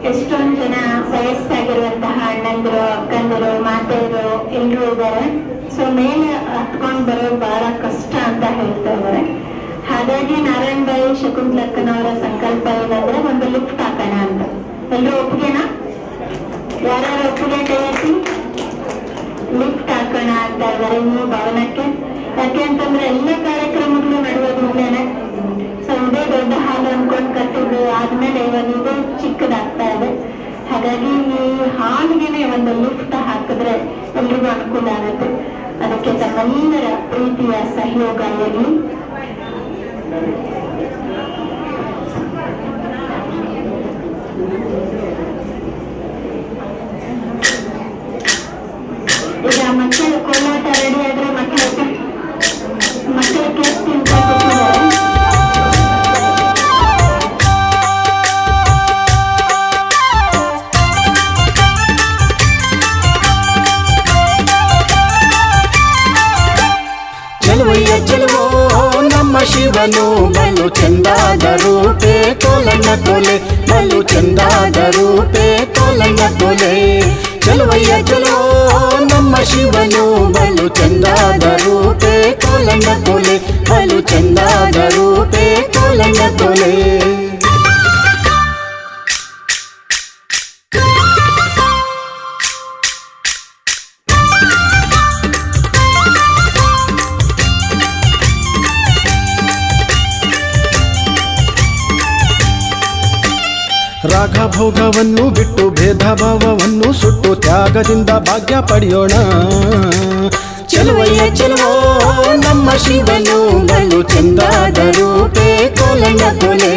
ಎಷ್ಟೊಂದು ಜನ ವಯಸ್ಸಾಗಿರುವಂತಹ ಅಣ್ಣಂದಿರು ಅಕ್ಕಂದಿರು ಮಾತೆಯರು ಎಲ್ರು ಇದ್ದಾರೆ. ಸೊ ಮೇಲೆ ಹತ್ಕೊಂಡು ಬರೋದು ಬಹಳ ಕಷ್ಟ ಅಂತ ಹೇಳ್ತಾ ಇದ್ದಾರೆ. ಹಾಗಾಗಿ ನಾರಾಯಣ್ ಬಾಯಿ ಶಕುಂತಲಕ್ಕನವರ ಸಂಕಲ್ಪ ಏನಂದ್ರೆ ಒಂದು ಲಿಫ್ಟ್ ಹಾಕೋಣ ಅಂತ. ಎಲ್ರು ಒಪ್ಪಿಗೆನಾ? ಯಾರ್ಯಾರು ಒಪ್ಪಿಗೆ ಕೈ ಎತ್ತಿ? ಲಿಫ್ಟ್ ಹಾಕೋಣ ಅಂತ ಇದ್ದಾರೆ ಈ ಭವನಕ್ಕೆ. ಯಾಕೆ ಅಂತಂದ್ರೆ ಎಲ್ಲ ಕಾರ್ಯಕ್ರಮಗಳು ನಡೆಯೋದು ಇಲ್ಲೇನೆ. ಸೊ ಇದೇ ದೊಡ್ಡ ಹಾಲು ಅನ್ಕೊಂಡು ಕಟ್ಟಿದ್ದು ಆದ್ಮೇಲೆ ಇವಾಗ ಇದು ಚಿಕ್ಕದಾಗ್ತಾ ಇದೆ. ಹಾಗಾಗಿ ಈ ಹಾಲಿಗೆನೆ ಒಂದು ಲಿಫ್ಟ್ ಹಾಕಿದ್ರೆ ಎಲ್ರಿಗೂ ಅನುಕೂಲ ಆಗುತ್ತೆ. ಅದಕ್ಕೆ ತಮ್ಮೆಲ್ಲರ ಪ್ರೀತಿಯ ಸಹಯೋಗ ಇರಲಿ. ಈಗ ಮಕ್ಕಳು ಕೋಲಾಟ ರೆಡಿ ಆದ್ರೆ ಮಕ್ಕಳು ಕೇಕ್ ತಿಂತ ಕೂತಿದ್ದಾರೆ. ಚೆಲುವಯ್ಯ ಚೆಲುವೋ ನಮ್ಮ ಶಿವನು ಬಲು ಚಂದಾದ ರೂಪೆ ಕೋಲಣ್ಣ ತೋಲೆ, ಬಲು ಚಂದಾದ ರೂಪೆ ಕೋಲಣ್ಣ ತೋಲೆ. ಚೆಲುವಯ್ಯ ಚೆಲುವೋ ನಮ್ಮ ಶಿವನು ಬಲು ಚಂದಾದ ರೂಪೆ ಕೋಲಣ್ಣ ತೋಲೆ, ಬಲು ಚಂದಾದ ರೂಪೆ ಕೋಲಣ್ಣ ತೋಲೆ. ರಾಗ ಭೋಗವನ್ನು ಬಿಟ್ಟು ಭೇದ ಭಾವವನ್ನು ಸುಟ್ಟು ತ್ಯಾಗದಿಂದ ಭಾಗ್ಯ ಪಡೆಯೋಣ. ಚೆಲುವಯ್ಯ ಚೆಲುವೋ ನಮ್ಮ ಶಿವನು ಬಲು ಚಂದಾದ ರೂಪೇ ಕೋಲಣ್ಣ ಕೊಲೆ.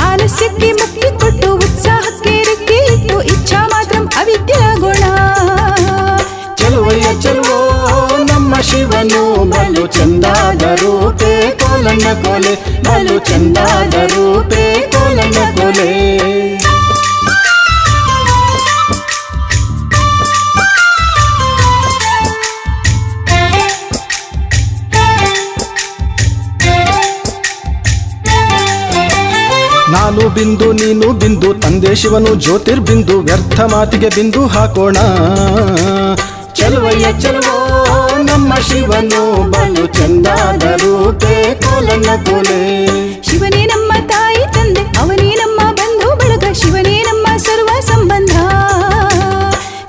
ಆಲಸ್ಯಕ್ಕೆ ಮುಕ್ತಿ ಕೊಟ್ಟು ಉತ್ಸಾಹಕ್ಕೆ ರೆಕ್ಕೆ ಇಟ್ಟು ಇಚ್ಛಾ ಮಾತ್ರ ಅವಿದ್ಯಾ ಗುಣ. ಚೆಲುವಯ್ಯ ಚೆಲುವೋ ನಮ್ಮ ಶಿವನು ಬಲು ಚಂದಾದ ರೂಪೇ ಕೋಲಣ್ಣ ಕೊಲೆ. ಬಲು ಚಂದಾದ ರೂಪೇ ಕೋಲಣ್ಣ ಕೊಲೆ. ನಾನು ಬಿಂದು ನೀನು ಬಿಂದು ತಂದೆ ಶಿವನು ಜ್ಯೋತಿರ್ಬಿಂದು ವ್ಯರ್ಥ ಮಾತಿಗೆ ಬಿಂದು ಹಾಕೋಣ. ಚೆಲುವಯ್ಯ ಚೆಲುವೋ ನಮ್ಮ ಶಿವನು ಬಲು ಚಂದಾದ ರೂಪೇ ಕೋಲಣ್ಣ ಕೊಲೆ. ಶಿವನೇ ನಮ್ಮ ತಾಯಿ ತಂದೆ, ಅವನೇ ನಮ್ಮ ಬಂಧು ಬಳಗ, ಶಿವನೇ ನಮ್ಮ ಸರ್ವ ಸಂಬಂಧ.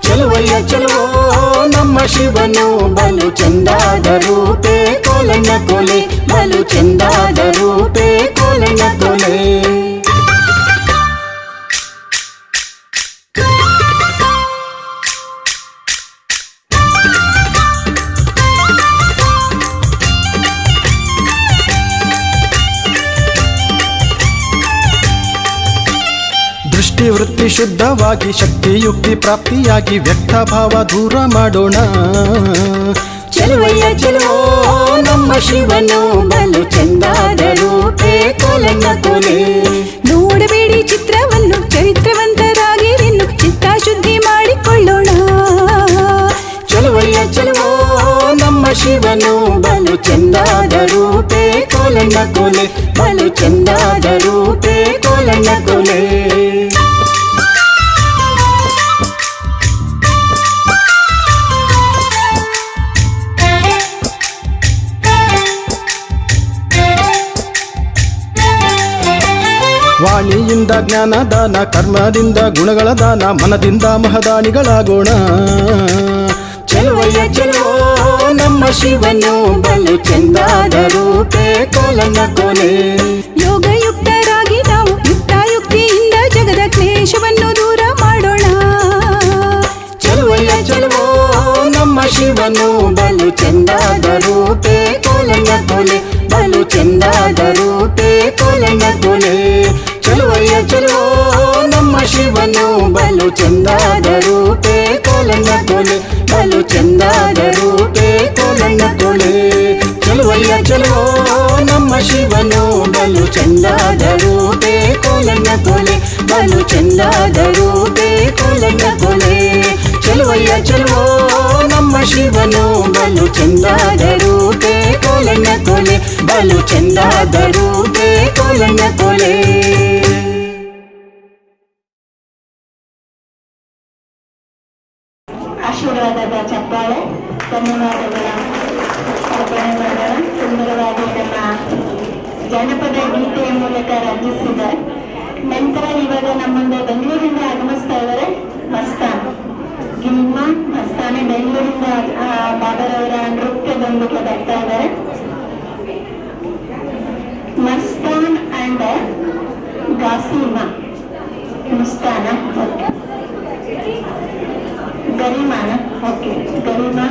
ಚೆಲುವಯ್ಯ ಚೆಲುವೋ ನಮ್ಮ ಶಿವನು ಬಲು ಚಂದಾದ ರೂಪೇ ಕೋಲಣ್ಣ ಕೊಲೆ. ಬಲು ಚಂದಾದ ರೂಪೇ ಕೋಲಣ್ಣ ಕೊಲೆ. ವೃತ್ತಿ ಶುದ್ಧವಾಗಿ ಶಕ್ತಿಯುಕ್ತಿ ಪ್ರಾಪ್ತಿಯಾಗಿ ವ್ಯಕ್ತ ಭಾವ ದೂರ ಮಾಡೋಣ. ಚೆಲುವಯ್ಯ ಚೆಲುವೋ ನಮ್ಮ ಶಿವನು ಬಲು ಚಂದಾದ ರೂಪೇ ಕೋಲಣ್ಣ ಕೊಲೆ. ನೋಡಬೇಡಿ ಚಿತ್ರವನ್ನು, ಚರಿತ್ರವಂತರಾಗಿರಿನ್ನು ಚಿತ್ತ ಶುದ್ಧಿ ಮಾಡಿಕೊಳ್ಳೋಣ. ಚೆಲುವಯ್ಯ ಚೆಲುವೋ ನಮ್ಮ ಶಿವನು ಬಲು ಚಂದಾದ ರೂಪೇ ಕೋಲಣ್ಣ ಕೊಲೆ. ಬಲು ಚಂದಾದ ರೂಪೇ ಕೋಲಣ್ಣ ಕೊಲೆ. ವಾಣಿಯಿಂದ ಜ್ಞಾನ ದಾನ, ಕರ್ಮದಿಂದ ಗುಣಗಳ ದಾನ, ಮನದಿಂದ ಮಹದಾನಿಗಳಾಗೋಣ. ಚೆಲುವಯ್ಯ ಚೆಲುವೋ ನಮ್ಮ ಶಿವನು ಬಲು ಚಂದಾದ ರೂಪೇ ಕೋಲಣ್ಣ ಕೊಲೆ. ಯೋಗಯುಕ್ತರಾಗಿ ನಾವು ಯುಕ್ತಾಯುಕ್ತಿಯಿಂದ ಜಗದ ಕ್ಲೇಶವನ್ನು ದೂರ ಮಾಡೋಣ. ಚೆಲುವಯ್ಯ ಚೆಲುವೋ ನಮ್ಮ ಶಿವನು ಬಲು ಚಂದಾದ ರೂಪೇ ಕೋಲಣ್ಣ ಕೊಲೆ. ಬಲು ಚಂದಾದ ರೂಪೇ ಕೋಲಣ್ಣ ಕೊಲೆ. ಚೆಲುವಯ್ಯ ಚೆಲುವೋ ನಮ್ಮ ಶಿವನು ಬಲು ಚಂದಾದ ರೂಪೇ ಕೋಲಣ್ಣ ಕೊಲೆ. ಬಲು ಚಂದಾದ ರೂಪೇ ಕೋಲಣ್ಣ ಕೊಲೆ. ಚೆಲುವಯ್ಯ ಚೆಲುವೋ ನಮ್ಮ ಶಿವನು ಬಲು ಚಂದಾದ ರೂಪೇ ಕೋಲಣ್ಣ ಕೊಲೆ. ಬಲು ಚಂದಾದ ರೂಪೇ ಕೋಲಣ್ಣ ಕೊಲೆ. ಚೆಲುವಯ್ಯ ಚೆಲುವೋ ನಮ್ಮ ಶಿವನು ಬಲು ಚಂದಾದ ರೂಪೇ ಕೋಲಣ್ಣ ಕೊಲೆ. ಬಲು ಚಂದಾದ ರೂಪೇ ಕೋಲಣ್ಣ ಕೊಲೆ. ಆಶೀರ್ವಾದದ ಚಪ್ಪಾಳೆ, ಧನ್ಯವಾದಗಳ ಅರ್ಪಣೆ ಮಾಡೋಣ. ಸುಂದರವಾಗಿ ನಮ್ಮ ಜನಪದ ಗೀತೆಯ ಮೂಲಕ ರಂಜಿಸಿದ್ದಾರೆ. ನಂತರ ಇವಾಗ ನಮ್ಮ ಮುಂದೆ ಬೆಂಗಳೂರಿಂದ ಆಗಮಿಸ್ತಾ ಇದ್ದಾರೆ ಮಸ್ತಾನ್ ಗಿಲ್ಮ ಮಸ್ತಾನೆ. ಬೆಂಗಳೂರಿಂದ ಬಾಬರವರ ನೃತ್ಯದೊಂದಿಗೆ ಬರ್ತಾ ಇದ್ದಾರೆ. ಮಸ್ತಾನ್ ಅಂಡ್ ಗಾಸೀಮಾ ಮುಸ್ತಾನ, ಓಕೆ. ಗರಿಮಾನ, ಓಕೆ. ಗರಿಮಾ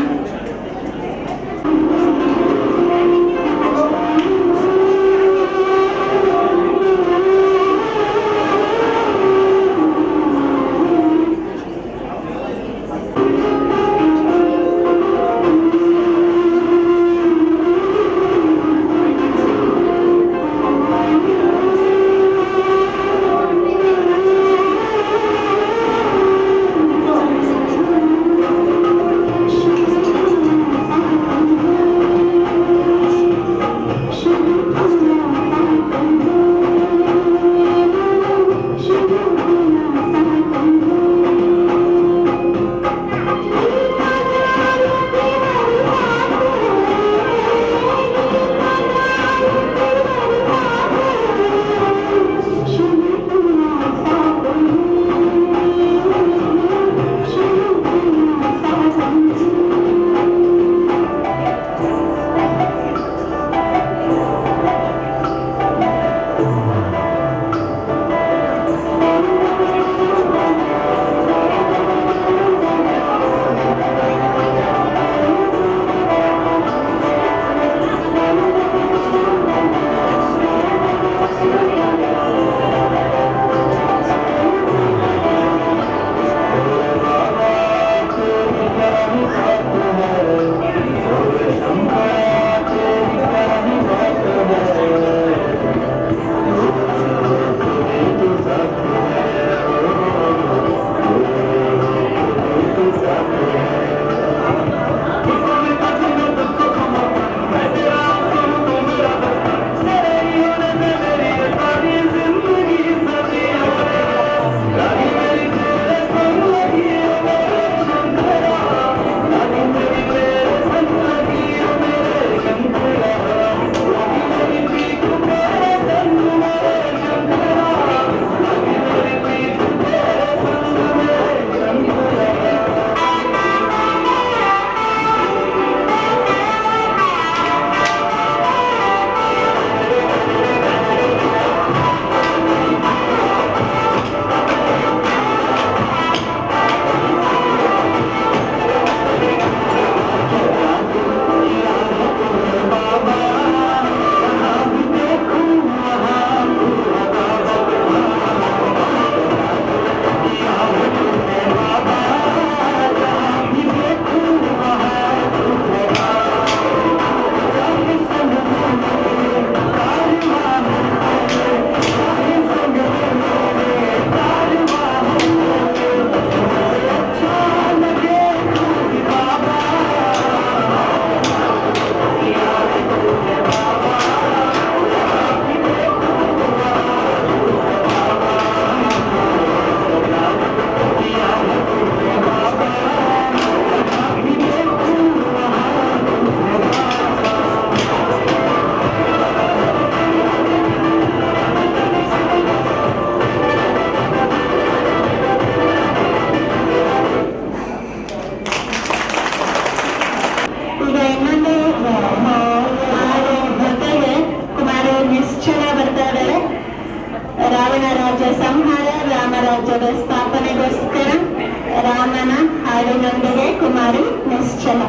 ರಾಮನ ಹಾಡಿನೊಂದಿಗೆ ಕುಮಾರಿ ನಿಶ್ಚಲ.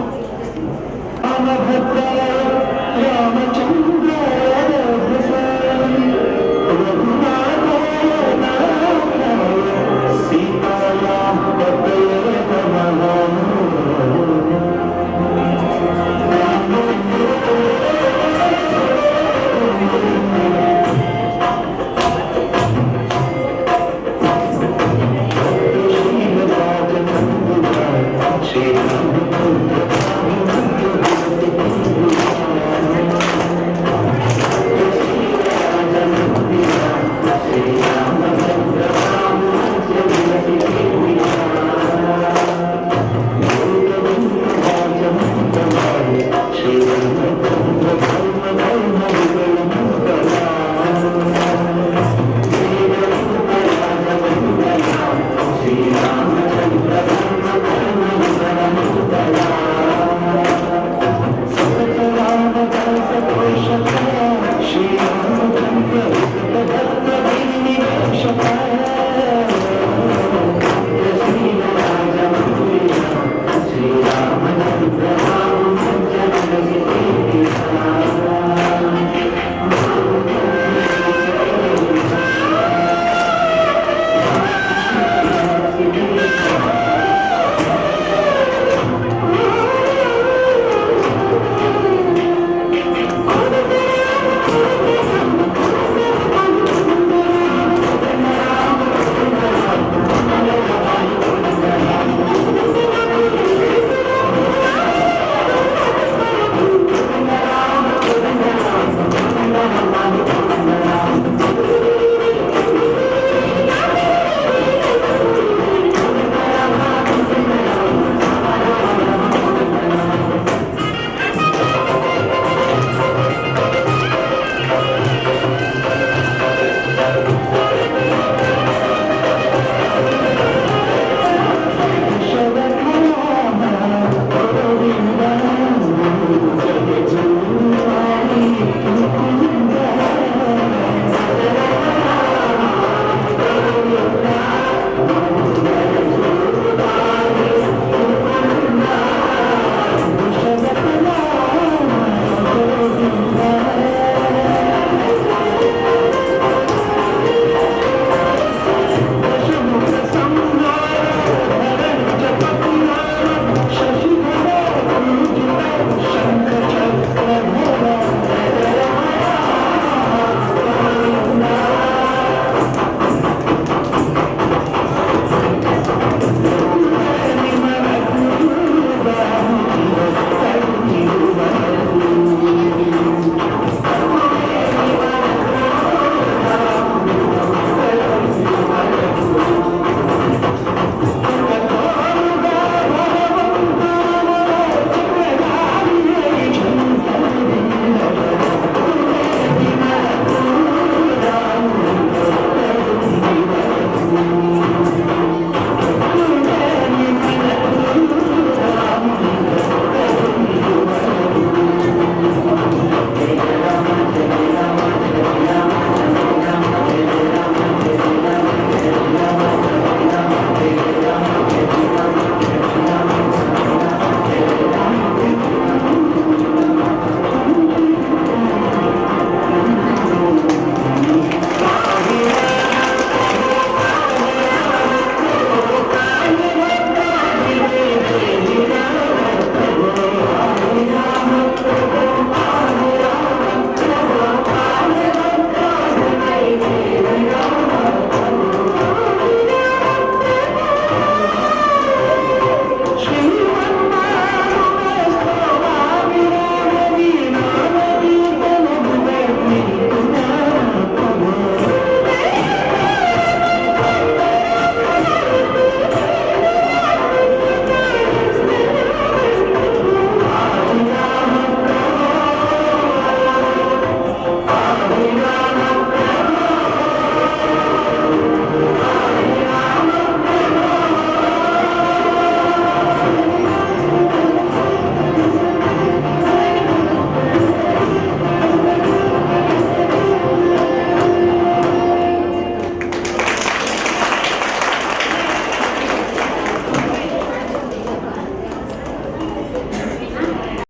ರಾಮಭದ್ರಾಯ ರಾಮಚಂದ್ರ